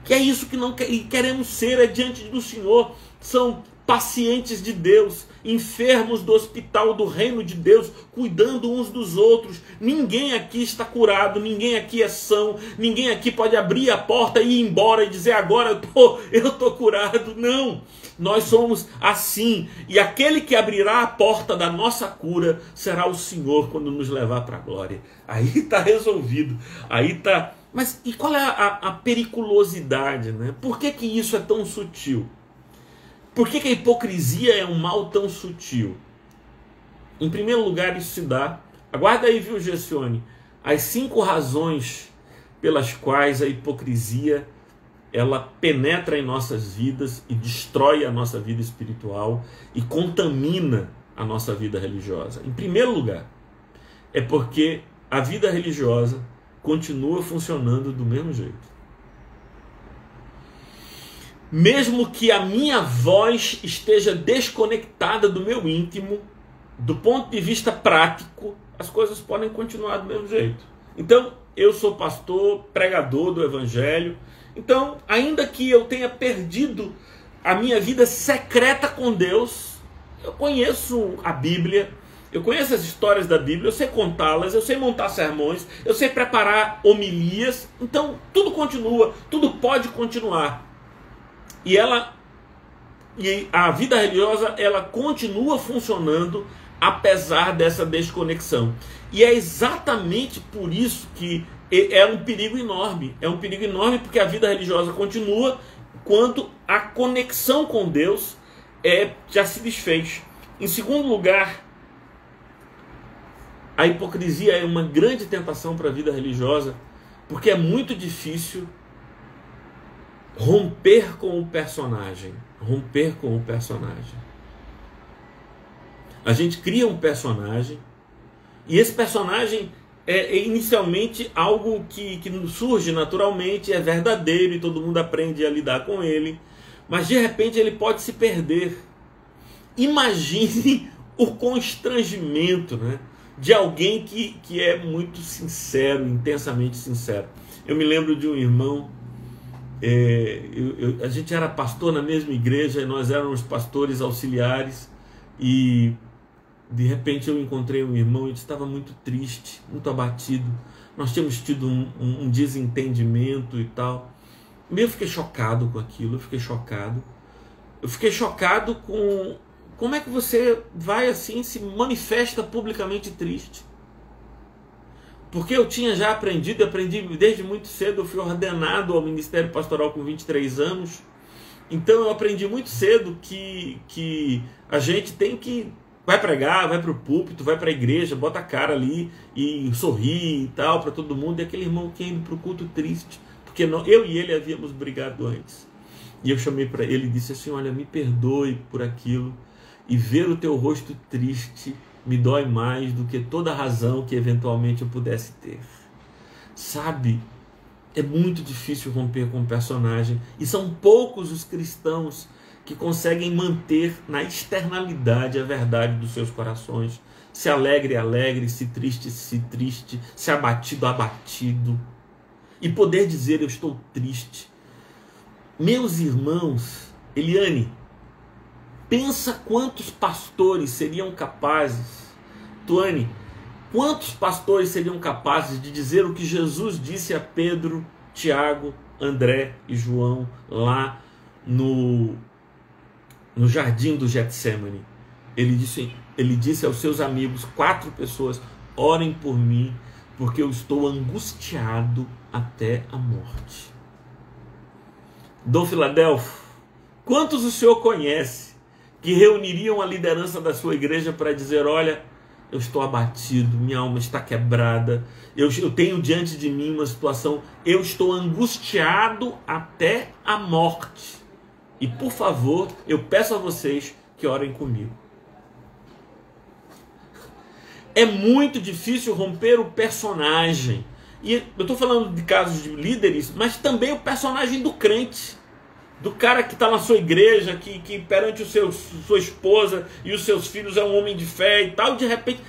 Que é isso que não queremos ser, é diante do Senhor. São pacientes de Deus, enfermos do hospital do reino de Deus, cuidando uns dos outros. Ninguém aqui está curado, ninguém aqui é são, ninguém aqui pode abrir a porta e ir embora e dizer agora eu tô curado. Não, nós somos assim, e aquele que abrirá a porta da nossa cura será o Senhor quando nos levar para a glória. Aí está resolvido, aí está. Mas e qual é a periculosidade, né? Por que isso é tão sutil? Por que a hipocrisia é um mal tão sutil? Em primeiro lugar, isso se dá... Aguarda aí, viu, Gessione? As 5 razões pelas quais a hipocrisia ela penetra em nossas vidas e destrói a nossa vida espiritual e contamina a nossa vida religiosa. Em primeiro lugar, é porque a vida religiosa continua funcionando do mesmo jeito. Mesmo que a minha voz esteja desconectada do meu íntimo, do ponto de vista prático, as coisas podem continuar do mesmo jeito. Então, eu sou pastor, pregador do Evangelho. Então, ainda que eu tenha perdido a minha vida secreta com Deus, eu conheço a Bíblia, eu conheço as histórias da Bíblia, eu sei contá-las, eu sei montar sermões, eu sei preparar homilias. Então, tudo continua, tudo pode continuar. E a vida religiosa, ela continua funcionando apesar dessa desconexão. E é exatamente por isso que é um perigo enorme. É um perigo enorme porque a vida religiosa continua quando a conexão com Deus já se desfez. Em segundo lugar, a hipocrisia é uma grande tentação para a vida religiosa, porque é muito difícil romper com o personagem. Romper com o personagem. A gente cria um personagem, e esse personagem é inicialmente algo que surge naturalmente, é verdadeiro e todo mundo aprende a lidar com ele, mas de repente ele pode se perder. Imagine o constrangimento, né, de alguém que é muito sincero, intensamente sincero. Eu me lembro de um irmão, a gente era pastor na mesma igreja, e nós éramos pastores auxiliares, e de repente eu encontrei um irmão e ele estava muito triste, muito abatido. Nós tínhamos tido um desentendimento e tal. Eu fiquei chocado com aquilo, eu fiquei chocado com como é que você vai assim, se manifesta publicamente triste. Porque eu tinha já aprendi desde muito cedo. Eu fui ordenado ao ministério pastoral com 23 anos. Então eu aprendi muito cedo que a gente tem que... Vai pregar, vai para o púlpito, vai para a igreja, bota a cara ali e sorri e tal para todo mundo. E aquele irmão que ia indo para o culto triste, porque eu e ele havíamos brigado antes. E eu chamei para ele e disse assim: olha, me perdoe por aquilo, e ver o teu rosto triste me dói mais do que toda a razão que eventualmente eu pudesse ter. Sabe, é muito difícil romper com o personagem, e são poucos os cristãos que conseguem manter na externalidade a verdade dos seus corações. Se alegre, alegre, se triste, se abatido, abatido. E poder dizer: eu estou triste. Meus irmãos, Eliane, pensa quantos pastores seriam capazes, Tuane, quantos pastores seriam capazes de dizer o que Jesus disse a Pedro, Tiago, André e João lá no jardim do Getsemane. Ele disse aos seus amigos, 4 pessoas: orem por mim, porque eu estou angustiado até a morte. Dom Filadelfo, quantos o senhor conhece que reuniriam a liderança da sua igreja para dizer: olha, eu estou abatido, minha alma está quebrada, eu tenho diante de mim uma situação, eu estou angustiado até a morte. E por favor, eu peço a vocês que orem comigo. É muito difícil romper o personagem. E eu estou falando de casos de líderes, mas também o personagem do crente. Do cara que está na sua igreja, que perante sua esposa e os seus filhos é um homem de fé e tal, de repente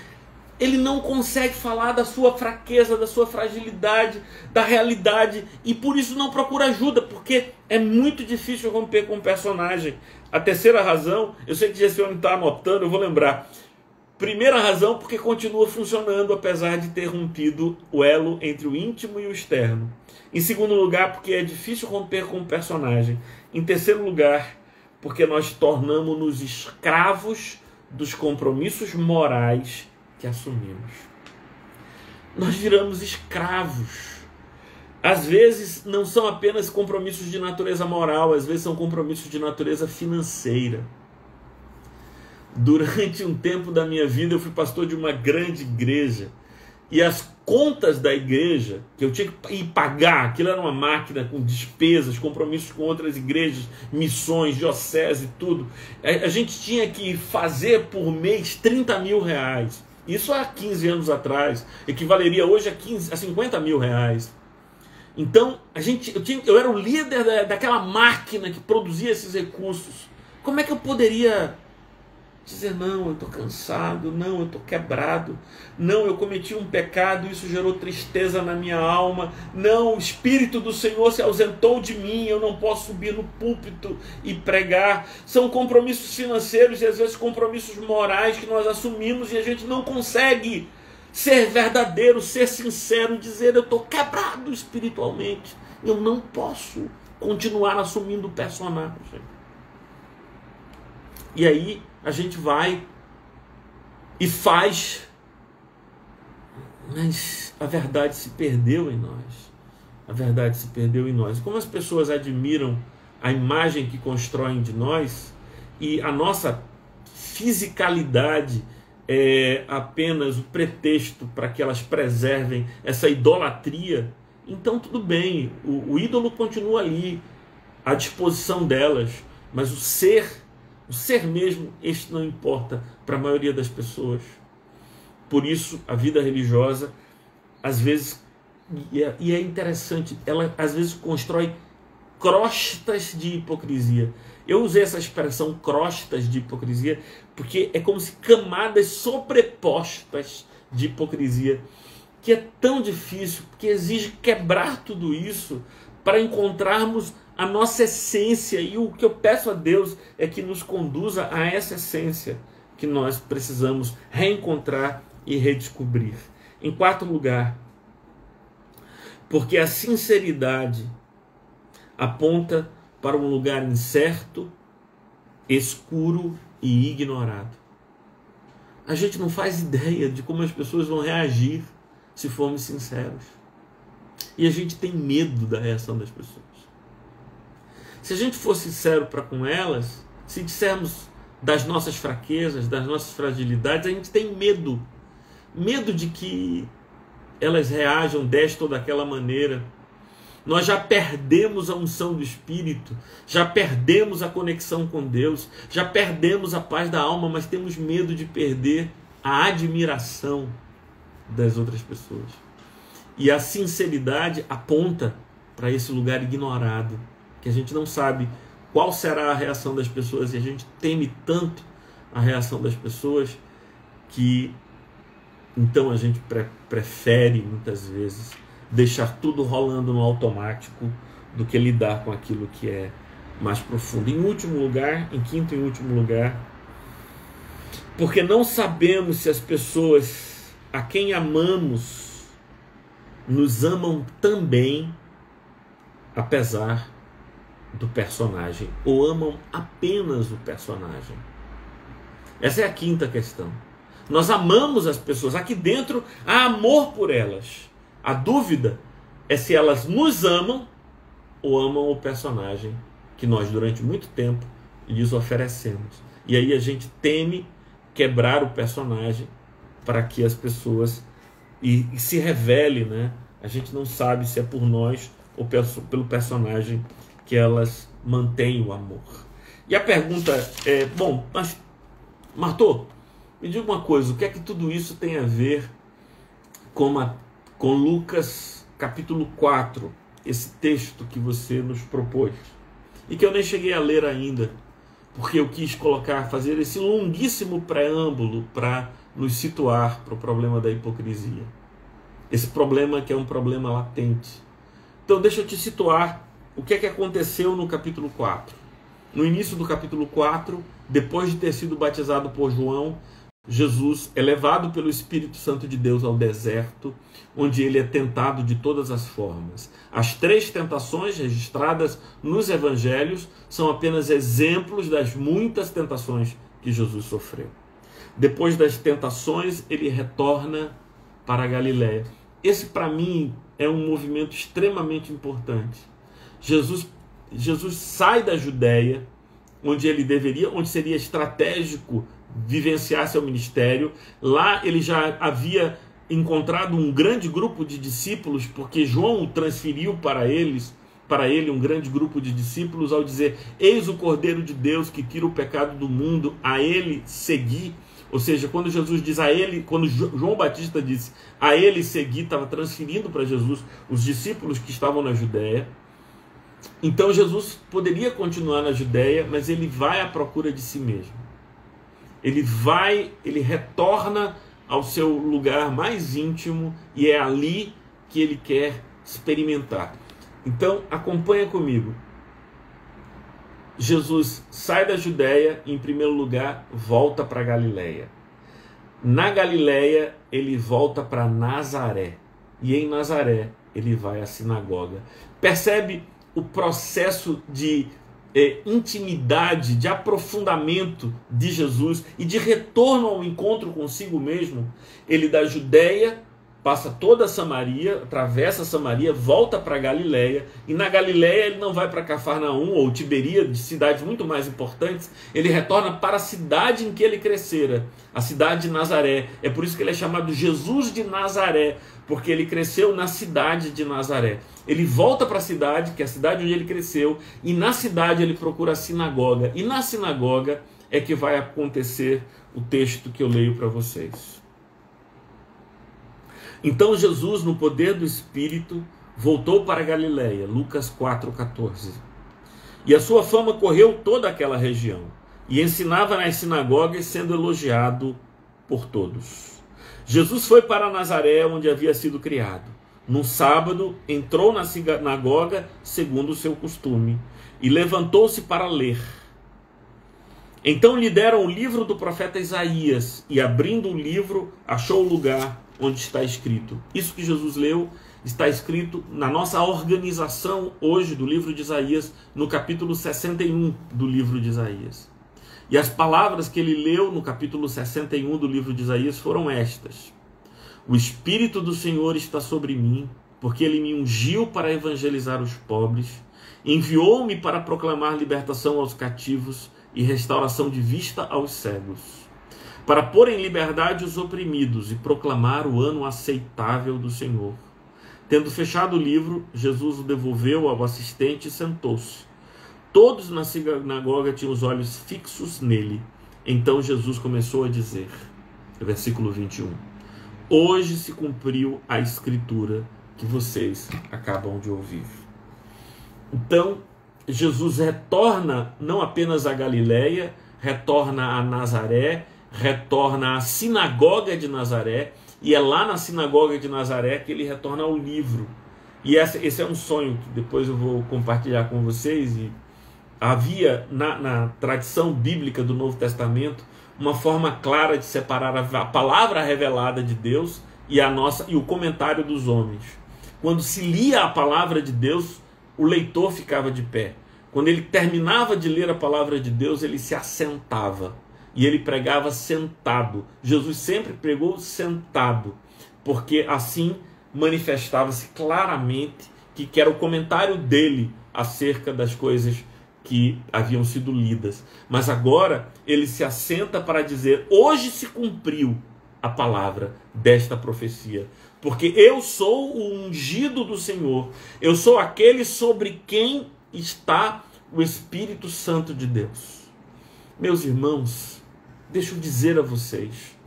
ele não consegue falar da sua fraqueza, da sua fragilidade, da realidade, e por isso não procura ajuda, porque é muito difícil romper com o personagem. A terceira razão, eu sei que Gessione está anotando, eu vou lembrar. Primeira razão, porque continua funcionando apesar de ter rompido o elo entre o íntimo e o externo. Em segundo lugar, porque é difícil romper com o personagem. Em terceiro lugar, porque nós tornamos-nos escravos dos compromissos morais que assumimos. Nós viramos escravos. Às vezes não são apenas compromissos de natureza moral, às vezes são compromissos de natureza financeira. Durante um tempo da minha vida eu fui pastor de uma grande igreja, e as contas da igreja que eu tinha que ir pagar, aquilo era uma máquina com despesas, compromissos com outras igrejas, missões, diocese, tudo. A gente tinha que fazer por mês 30 mil reais. Isso há 15 anos atrás, equivaleria hoje a 50 mil reais. Então, eu era o líder daquela máquina que produzia esses recursos. Como é que eu poderia dizer, não, eu estou cansado, não, eu estou quebrado, não, eu cometi um pecado, isso gerou tristeza na minha alma, não, o Espírito do Senhor se ausentou de mim, eu não posso subir no púlpito e pregar. São compromissos financeiros e às vezes compromissos morais que nós assumimos e a gente não consegue ser verdadeiro, ser sincero, dizer, eu estou quebrado espiritualmente, eu não posso continuar assumindo o personagem. E aí a gente vai e faz, mas a verdade se perdeu em nós. A verdade se perdeu em nós. Como as pessoas admiram a imagem que constroem de nós, e a nossa fisicalidade é apenas o pretexto para que elas preservem essa idolatria, então tudo bem, o ídolo continua ali, à disposição delas, mas o ser mesmo, este não importa para a maioria das pessoas. Por isso, a vida religiosa, às vezes, e é interessante, ela às vezes constrói crostas de hipocrisia. Eu usei essa expressão crostas de hipocrisia, porque é como se camadas sobrepostas de hipocrisia, que é tão difícil, porque exige quebrar tudo isso para encontrarmos a nossa essência, e o que eu peço a Deus é que nos conduza a essa essência que nós precisamos reencontrar e redescobrir. Em quarto lugar, porque a sinceridade aponta para um lugar incerto, escuro e ignorado. A gente não faz ideia de como as pessoas vão reagir se formos sinceros. E a gente tem medo da reação das pessoas. Se a gente for sincero para com elas, se dissermos das nossas fraquezas, das nossas fragilidades, a gente tem medo. Medo de que elas reajam desta ou daquela maneira. Nós já perdemos a unção do Espírito, já perdemos a conexão com Deus, já perdemos a paz da alma, mas temos medo de perder a admiração das outras pessoas. E a sinceridade aponta para esse lugar ignorado, que a gente não sabe qual será a reação das pessoas, e a gente teme tanto a reação das pessoas que então a gente prefere muitas vezes deixar tudo rolando no automático do que lidar com aquilo que é mais profundo. Em último lugar, em quinto e último lugar, porque não sabemos se as pessoas a quem amamos nos amam também, apesar do personagem, ou amam apenas o personagem. Essa é a quinta questão. Nós amamos as pessoas, aqui dentro há amor por elas. A dúvida é se elas nos amam ou amam o personagem que nós durante muito tempo lhes oferecemos. E aí a gente teme quebrar o personagem para que as pessoas e se revele, né? A gente não sabe se é por nós ou pelo personagem que elas mantêm o amor. E a pergunta é, bom, mas Martô, me diga uma coisa, o que é que tudo isso tem a ver com Lucas capítulo 4, esse texto que você nos propôs, e que eu nem cheguei a ler ainda, porque eu quis fazer esse longuíssimo preâmbulo para nos situar para o problema da hipocrisia. Esse problema que é um problema latente. Então deixa eu te situar o que é que aconteceu no capítulo 4. No início do capítulo 4, depois de ter sido batizado por João, Jesus é levado pelo Espírito Santo de Deus ao deserto, onde ele é tentado de todas as formas. As 3 tentações registradas nos evangelhos são apenas exemplos das muitas tentações que Jesus sofreu. Depois das tentações, ele retorna para a Galiléia. Esse, para mim, é um movimento extremamente importante. Jesus sai da Judéia, onde seria estratégico vivenciar seu ministério. Lá ele já havia encontrado um grande grupo de discípulos, porque João transferiu para ele um grande grupo de discípulos ao dizer: eis o Cordeiro de Deus que tira o pecado do mundo, a ele segui. Ou seja, quando Jesus diz a ele, quando João Batista disse a ele segui, estava transferindo para Jesus os discípulos que estavam na Judéia. Então Jesus poderia continuar na Judéia, mas ele vai à procura de si mesmo. Ele retorna ao seu lugar mais íntimo e é ali que ele quer experimentar. Então acompanha comigo. Jesus sai da Judéia e, em primeiro lugar, volta para Galiléia. Na Galiléia, ele volta para Nazaré. E em Nazaré, ele vai à sinagoga. Percebe o processo de intimidade, de aprofundamento de Jesus e de retorno ao encontro consigo mesmo? Ele da Judéia passa toda a Samaria, atravessa a Samaria, volta para a Galiléia, e na Galiléia ele não vai para Cafarnaum ou Tiberíades, cidades muito mais importantes, ele retorna para a cidade em que ele crescera, a cidade de Nazaré. É por isso que ele é chamado Jesus de Nazaré, porque ele cresceu na cidade de Nazaré. Ele volta para a cidade, que é a cidade onde ele cresceu, e na cidade ele procura a sinagoga, e na sinagoga é que vai acontecer o texto que eu leio para vocês. Então Jesus, no poder do Espírito, voltou para a Galiléia, Lucas 4,14. E a sua fama correu toda aquela região, e ensinava nas sinagogas, sendo elogiado por todos. Jesus foi para Nazaré, onde havia sido criado. Num sábado, entrou na sinagoga, segundo o seu costume, e levantou-se para ler. Então lhe deram o livro do profeta Isaías, e abrindo o livro, achou o lugar onde está escrito. Isso que Jesus leu está escrito na nossa organização hoje do livro de Isaías, no capítulo 61 do livro de Isaías. E as palavras que ele leu no capítulo 61 do livro de Isaías foram estas: o Espírito do Senhor está sobre mim, porque ele me ungiu para evangelizar os pobres, enviou-me para proclamar libertação aos cativos e restauração de vista aos cegos, para pôr em liberdade os oprimidos e proclamar o ano aceitável do Senhor. Tendo fechado o livro, Jesus o devolveu ao assistente e sentou-se. Todos na sinagoga tinham os olhos fixos nele. Então Jesus começou a dizer, versículo 21, hoje se cumpriu a escritura que vocês acabam de ouvir. Então Jesus retorna não apenas a Galiléia, retorna a Nazaré, retorna à sinagoga de Nazaré, e é lá na sinagoga de Nazaré que ele retorna ao livro. E esse é um sonho que depois eu vou compartilhar com vocês. E havia na tradição bíblica do Novo Testamento uma forma clara de separar a palavra revelada de Deus e o comentário dos homens. Quando se lia a palavra de Deus, o leitor ficava de pé. Quando ele terminava de ler a palavra de Deus, ele se assentava. E ele pregava sentado. Jesus sempre pregou sentado, porque assim manifestava-se claramente que era o comentário dele acerca das coisas que haviam sido lidas. Mas agora ele se assenta para dizer, hoje se cumpriu a palavra desta profecia. Porque eu sou o ungido do Senhor, eu sou aquele sobre quem está o Espírito Santo de Deus. Meus irmãos, deixa eu dizer a vocês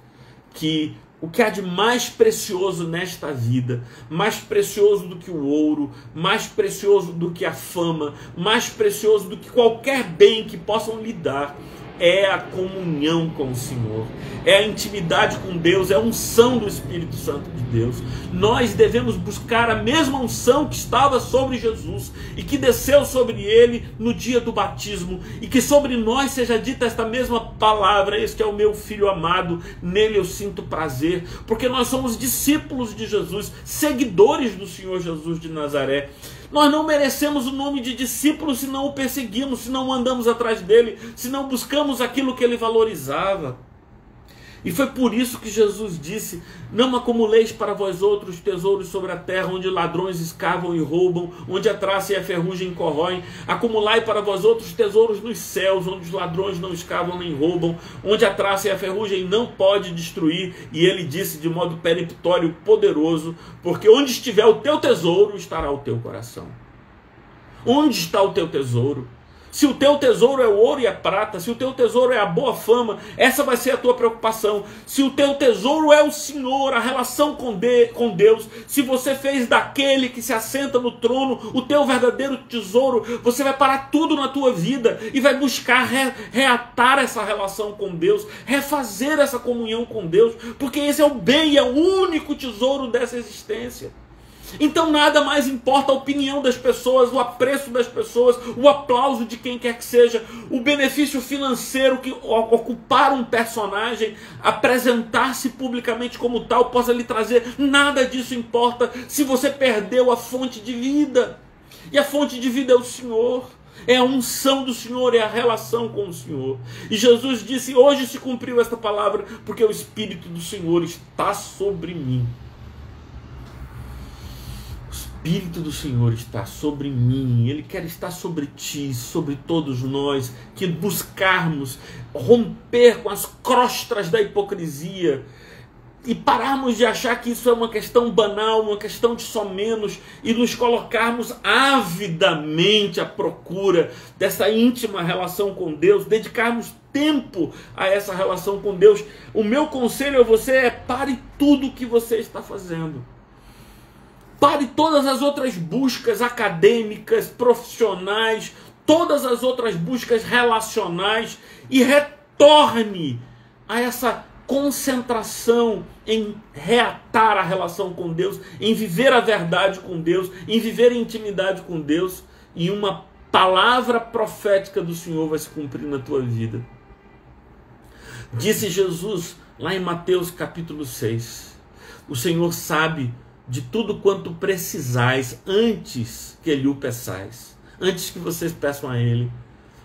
que o que há de mais precioso nesta vida, mais precioso do que o ouro, mais precioso do que a fama, mais precioso do que qualquer bem que possam lhe dar, é a comunhão com o Senhor, é a intimidade com Deus, é a unção do Espírito Santo de Deus. Nós devemos buscar a mesma unção que estava sobre Jesus e que desceu sobre ele no dia do batismo, e que sobre nós seja dita esta mesma palavra: este é o meu filho amado, nele eu sinto prazer, porque nós somos discípulos de Jesus, seguidores do Senhor Jesus de Nazaré. Nós não merecemos o nome de discípulos se não o perseguimos, se não andamos atrás dele, se não buscamos aquilo que ele valorizava. E foi por isso que Jesus disse: não acumuleis para vós outros tesouros sobre a terra, onde ladrões escavam e roubam, onde a traça e a ferrugem corroem. Acumulai para vós outros tesouros nos céus, onde os ladrões não escavam nem roubam, onde a traça e a ferrugem não pode destruir. E ele disse de modo peremptório, poderoso: porque onde estiver o teu tesouro, estará o teu coração. Onde está o teu tesouro? Se o teu tesouro é o ouro e a prata, se o teu tesouro é a boa fama, essa vai ser a tua preocupação. Se o teu tesouro é o Senhor, a relação com Deus, se você fez daquele que se assenta no trono o teu verdadeiro tesouro, você vai parar tudo na tua vida e vai buscar reatar essa relação com Deus, refazer essa comunhão com Deus, porque esse é o bem, é o único tesouro dessa existência. Então nada mais importa a opinião das pessoas, o apreço das pessoas, o aplauso de quem quer que seja, o benefício financeiro que ocupar um personagem, apresentar-se publicamente como tal possa lhe trazer. Nada disso importa se você perdeu a fonte de vida. E a fonte de vida é o Senhor. É a unção do Senhor, é a relação com o Senhor. E Jesus disse: hoje se cumpriu esta palavra, porque o Espírito do Senhor está sobre mim. O Espírito do Senhor está sobre mim, Ele quer estar sobre ti, sobre todos nós, que buscarmos romper com as crostras da hipocrisia e pararmos de achar que isso é uma questão banal, uma questão de só menos, e nos colocarmos avidamente à procura dessa íntima relação com Deus, dedicarmos tempo a essa relação com Deus. O meu conselho a você é: pare tudo o que você está fazendo. Pare todas as outras buscas acadêmicas, profissionais, todas as outras buscas relacionais e retorne a essa concentração em reatar a relação com Deus, em viver a verdade com Deus, em viver a intimidade com Deus, e uma palavra profética do Senhor vai se cumprir na tua vida. Disse Jesus lá em Mateus capítulo 6, o Senhor sabe de tudo quanto precisais antes que lhe o peçais, antes que vocês peçam a Ele.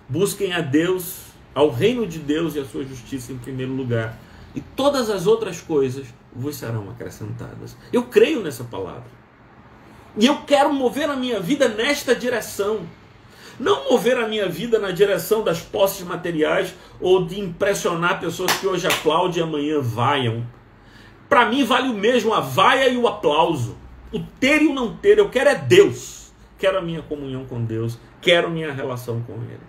Busquem a Deus, ao reino de Deus e a sua justiça em primeiro lugar, e todas as outras coisas vos serão acrescentadas. Eu creio nessa palavra, e eu quero mover a minha vida nesta direção. Não mover a minha vida na direção das posses materiais ou de impressionar pessoas que hoje aplaudem e amanhã vaiam. Para mim vale o mesmo a vaia e o aplauso, o ter e o não ter. Eu quero é Deus, quero a minha comunhão com Deus, quero minha relação com Ele.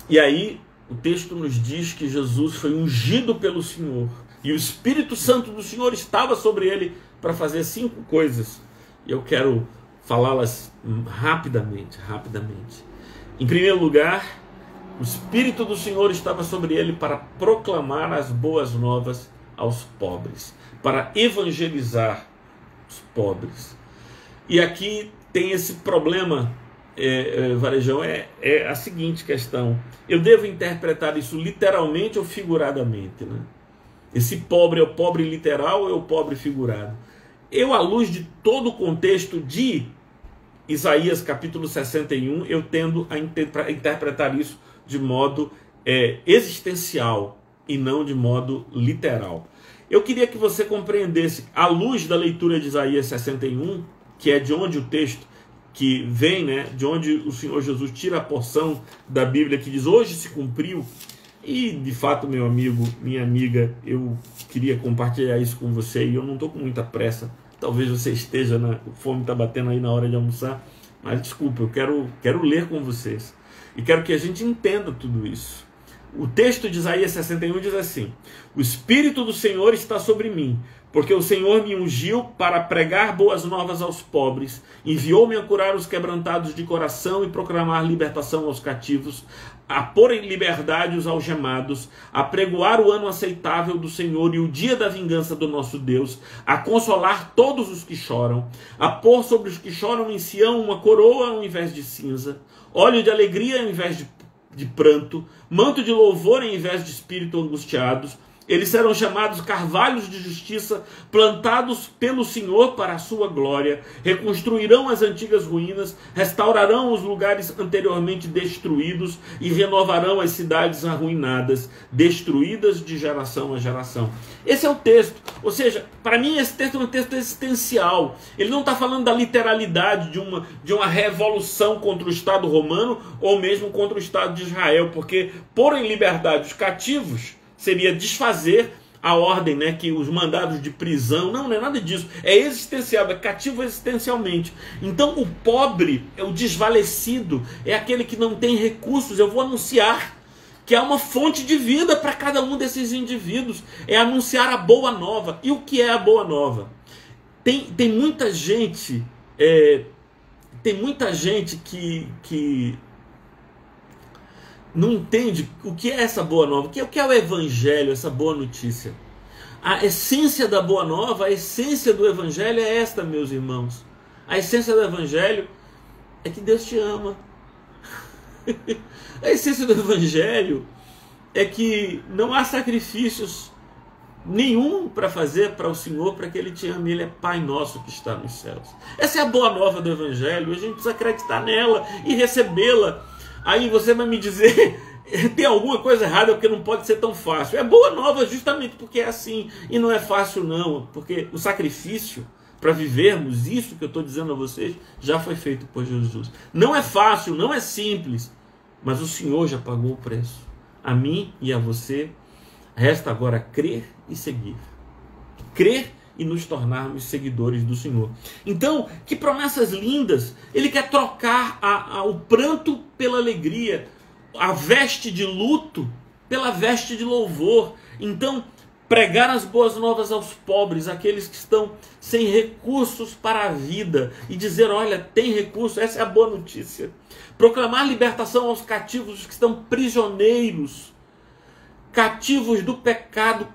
E aí o texto nos diz que Jesus foi ungido pelo Senhor, e o Espírito Santo do Senhor estava sobre ele para fazer 5 coisas. E eu quero falá-las rapidamente. Em primeiro lugar, o Espírito do Senhor estava sobre ele para proclamar as boas novas aos pobres, para evangelizar os pobres. E aqui tem esse problema, Varejão, é a seguinte questão: eu devo interpretar isso literalmente ou figuradamente, né? Esse pobre é o pobre literal ou é o pobre figurado? Eu, à luz de todo o contexto de Isaías capítulo 61, eu tendo a interpretar isso de modo existencial e não de modo literal. Eu queria que você compreendesse, à luz da leitura de Isaías 61, que é de onde o texto que vem, né, de onde o Senhor Jesus tira a porção da Bíblia que diz: hoje se cumpriu. E, de fato, meu amigo, minha amiga, eu queria compartilhar isso com você e eu não estou com muita pressa. Talvez você esteja, o fome está batendo aí na hora de almoçar, mas desculpa, eu quero ler com vocês. E quero que a gente entenda tudo isso. O texto de Isaías 61 diz assim: o Espírito do Senhor está sobre mim, porque o Senhor me ungiu para pregar boas novas aos pobres, enviou-me a curar os quebrantados de coração e proclamar libertação aos cativos, a pôr em liberdade os algemados, a pregoar o ano aceitável do Senhor e o dia da vingança do nosso Deus, a consolar todos os que choram, a pôr sobre os que choram em Sião uma coroa ao invés de cinza, óleo de alegria ao invés de pranto, manto de louvor ao invés de espírito angustiados. Eles serão chamados carvalhos de justiça, plantados pelo Senhor para a sua glória. Reconstruirão as antigas ruínas, restaurarão os lugares anteriormente destruídos e renovarão as cidades arruinadas, destruídas de geração a geração. Esse é o texto. Ou seja, para mim esse texto é um texto existencial. Ele não está falando da literalidade de uma revolução contra o Estado romano ou mesmo contra o Estado de Israel, porque pôr em liberdade os cativos seria desfazer a ordem, que os mandados de prisão, não é nada disso, é existencial, é cativo existencialmente. Então o pobre, o desvalecido, é aquele que não tem recursos. Eu vou anunciar que há uma fonte de vida para cada um desses indivíduos, é anunciar a boa nova. E o que é a boa nova? Tem muita gente, que não entende o que é essa boa nova, o que é o evangelho, essa boa notícia. A essência da boa nova, a essência do evangelho é esta, meus irmãos. A essência do evangelho é que Deus te ama. A essência do evangelho é que não há sacrifícios nenhum para fazer para o Senhor, para que Ele te ame. Ele é Pai nosso que está nos céus. Essa é a boa nova do evangelho. A gente precisa acreditar nela e recebê-la. Aí você vai me dizer, tem alguma coisa errada porque não pode ser tão fácil. É boa nova justamente porque é assim. E não é fácil não, porque o sacrifício para vivermos isso que eu estou dizendo a vocês já foi feito por Jesus. Não é fácil, não é simples, mas o Senhor já pagou o preço. A mim e a você resta agora crer e seguir. Crer e nos tornarmos seguidores do Senhor. Então, que promessas lindas! Ele quer trocar o pranto pela alegria, a veste de luto pela veste de louvor. Então, pregar as boas novas aos pobres, aqueles que estão sem recursos para a vida, e dizer, olha, tem recurso, essa é a boa notícia. Proclamar libertação aos cativos que estão prisioneiros, cativos do pecado,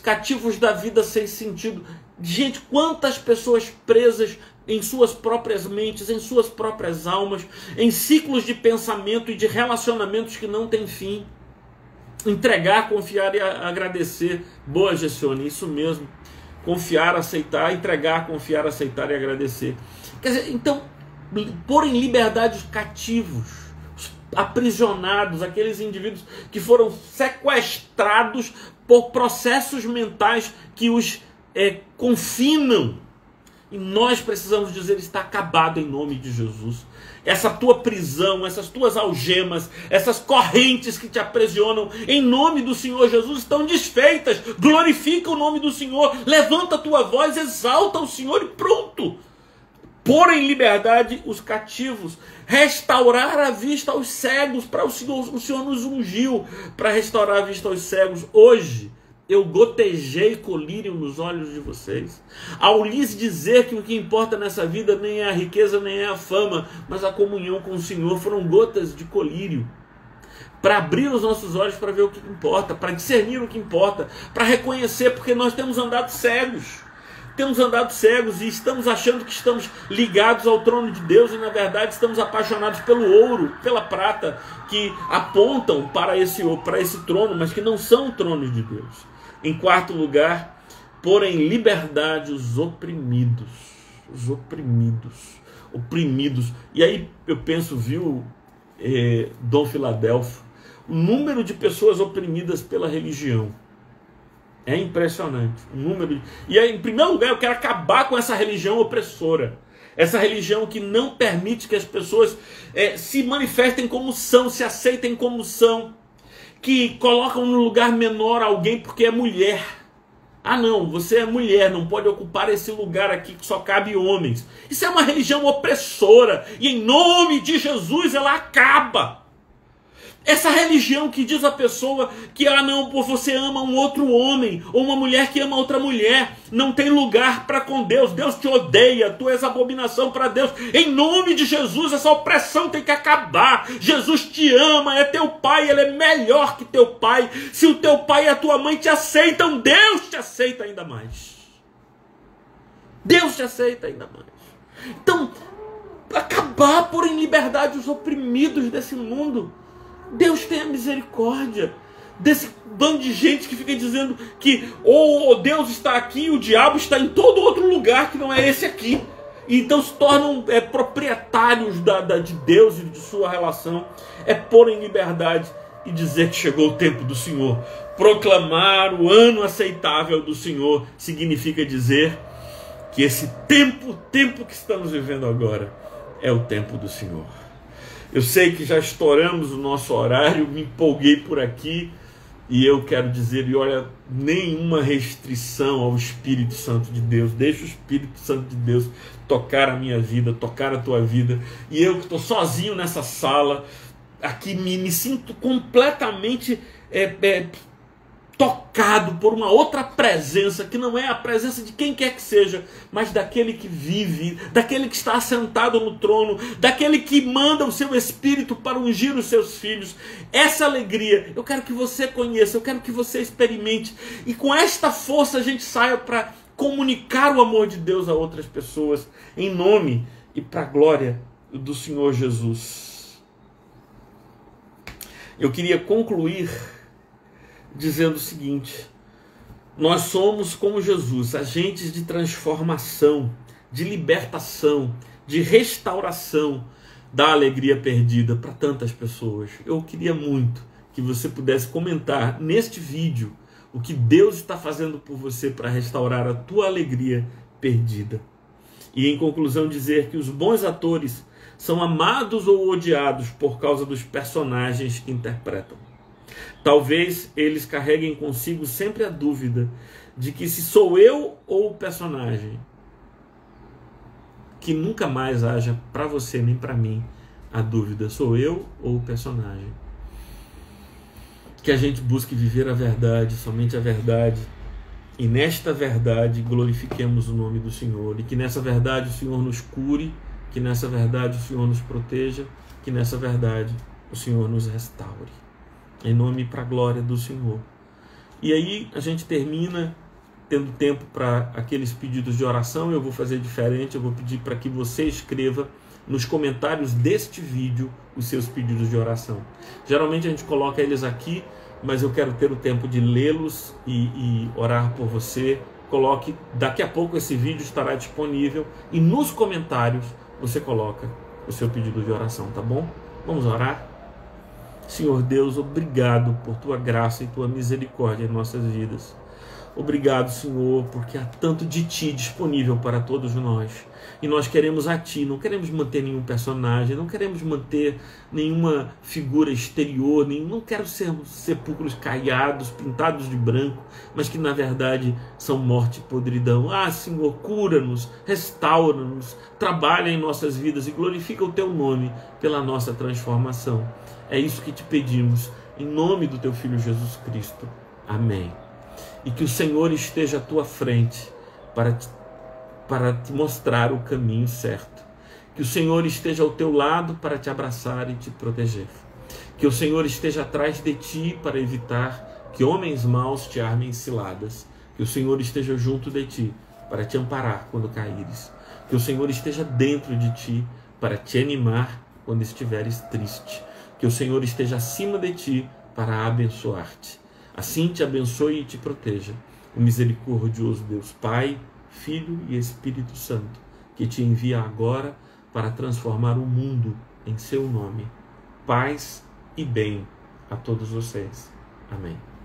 cativos da vida sem sentido. Gente, quantas pessoas presas em suas próprias mentes, em suas próprias almas, em ciclos de pensamento e de relacionamentos que não têm fim. Entregar, confiar e agradecer. Boa, Gessione, isso mesmo. Confiar, aceitar, entregar, confiar, aceitar e agradecer. Quer dizer, então, pôr em liberdade os cativos, os aprisionados, aqueles indivíduos que foram sequestrados por processos mentais que os confinam. E nós precisamos dizer, está acabado em nome de Jesus. Essa tua prisão, essas tuas algemas, essas correntes que te aprisionam, em nome do Senhor Jesus, estão desfeitas. Glorifica o nome do Senhor, levanta a tua voz, exalta o Senhor e pronto. Pôr em liberdade os cativos, restaurar a vista aos cegos, para o Senhor nos ungiu para restaurar a vista aos cegos. Hoje eu gotejei colírio nos olhos de vocês, ao lhes dizer que o que importa nessa vida nem é a riqueza, nem é a fama, mas a comunhão com o Senhor. Foram gotas de colírio, para abrir os nossos olhos para ver o que importa, para discernir o que importa, para reconhecer, porque nós temos andado cegos. Temos andado cegos e estamos achando que estamos ligados ao trono de Deus e na verdade estamos apaixonados pelo ouro, pela prata, que apontam para esse trono, mas que não são o trono de Deus. Em quarto lugar, pôr em liberdade os oprimidos. Os oprimidos. E aí eu penso, Dom Filadelfo, o número de pessoas oprimidas pela religião. É impressionante. E aí, em primeiro lugar, eu quero acabar com essa religião opressora. Essa religião que não permite que as pessoas se manifestem como são, se aceitem como são. que colocam no lugar menor alguém porque é mulher. Ah não, você é mulher, não pode ocupar esse lugar aqui que só cabe homens. Isso é uma religião opressora e em nome de Jesus ela acaba. Essa religião que diz a pessoa que não, você ama um outro homem, ou uma mulher que ama outra mulher, não tem lugar para com Deus, Deus te odeia, tu és abominação para Deus. Em nome de Jesus, essa opressão tem que acabar. Jesus te ama, é teu pai, ele é melhor que teu pai. Se o teu pai e a tua mãe te aceitam, Deus te aceita ainda mais. Deus te aceita ainda mais. Então, acabar por em liberdade os oprimidos desse mundo. Deus tenha misericórdia desse bando de gente que fica dizendo que Deus está aqui e o diabo está em todo outro lugar que não é esse aqui. E então se tornam proprietários de Deus e de sua relação. É pôr em liberdade e dizer que chegou o tempo do Senhor. Proclamar o ano aceitável do Senhor significa dizer que esse tempo que estamos vivendo agora é o tempo do Senhor. Eu sei que já estouramos o nosso horário, me empolguei por aqui e eu quero dizer, olha, nenhuma restrição ao Espírito Santo de Deus. Deixa o Espírito Santo de Deus tocar a minha vida, tocar a tua vida. E eu que estou sozinho nessa sala, aqui me sinto completamente tocado por uma outra presença, que não é a presença de quem quer que seja, mas daquele que vive, daquele que está assentado no trono, daquele que manda o seu Espírito para ungir os seus filhos. Essa alegria eu quero que você conheça, eu quero que você experimente, e com esta força a gente saia para comunicar o amor de Deus a outras pessoas, em nome e para a glória do Senhor Jesus. Eu queria concluir dizendo o seguinte: nós somos como Jesus, agentes de transformação, de libertação, de restauração da alegria perdida para tantas pessoas. Eu queria muito que você pudesse comentar neste vídeo o que Deus está fazendo por você para restaurar a tua alegria perdida. E em conclusão dizer que os bons atores são amados ou odiados por causa dos personagens que interpretam. Talvez eles carreguem consigo sempre a dúvida de que se sou eu ou o personagem. Que nunca mais haja para você nem para mim a dúvida, sou eu ou o personagem. Que a gente busque viver a verdade, somente a verdade. E nesta verdade glorifiquemos o nome do Senhor. E que nessa verdade o Senhor nos cure, que nessa verdade o Senhor nos proteja, que nessa verdade o Senhor nos restaure. Em nome e para a glória do Senhor. E aí a gente termina tendo tempo para aqueles pedidos de oração. Eu vou fazer diferente, eu vou pedir para que você escreva nos comentários deste vídeo os seus pedidos de oração. Geralmente a gente coloca eles aqui, mas eu quero ter o tempo de lê-los e orar por você. Coloque, daqui a pouco esse vídeo estará disponível e nos comentários você coloca o seu pedido de oração, tá bom? Vamos orar? Senhor Deus, obrigado por tua graça e tua misericórdia em nossas vidas. Obrigado, Senhor, porque há tanto de Ti disponível para todos nós. E nós queremos a Ti, não queremos manter nenhum personagem, não queremos manter nenhuma figura exterior, não quero ser sepulcros caiados, pintados de branco, mas que na verdade são morte e podridão. Ah, Senhor, cura-nos, restaura-nos, trabalha em nossas vidas e glorifica o Teu nome pela nossa transformação. É isso que te pedimos, em nome do Teu Filho Jesus Cristo. Amém. E que o Senhor esteja à tua frente para te mostrar o caminho certo. Que o Senhor esteja ao teu lado para te abraçar e te proteger. Que o Senhor esteja atrás de ti para evitar que homens maus te armem ciladas. Que o Senhor esteja junto de ti para te amparar quando caíres. Que o Senhor esteja dentro de ti para te animar quando estiveres triste. Que o Senhor esteja acima de ti para abençoar-te. Assim te abençoe e te proteja o misericordioso Deus Pai, Filho e Espírito Santo, que te envia agora para transformar o mundo em seu nome. Paz e bem a todos vocês. Amém.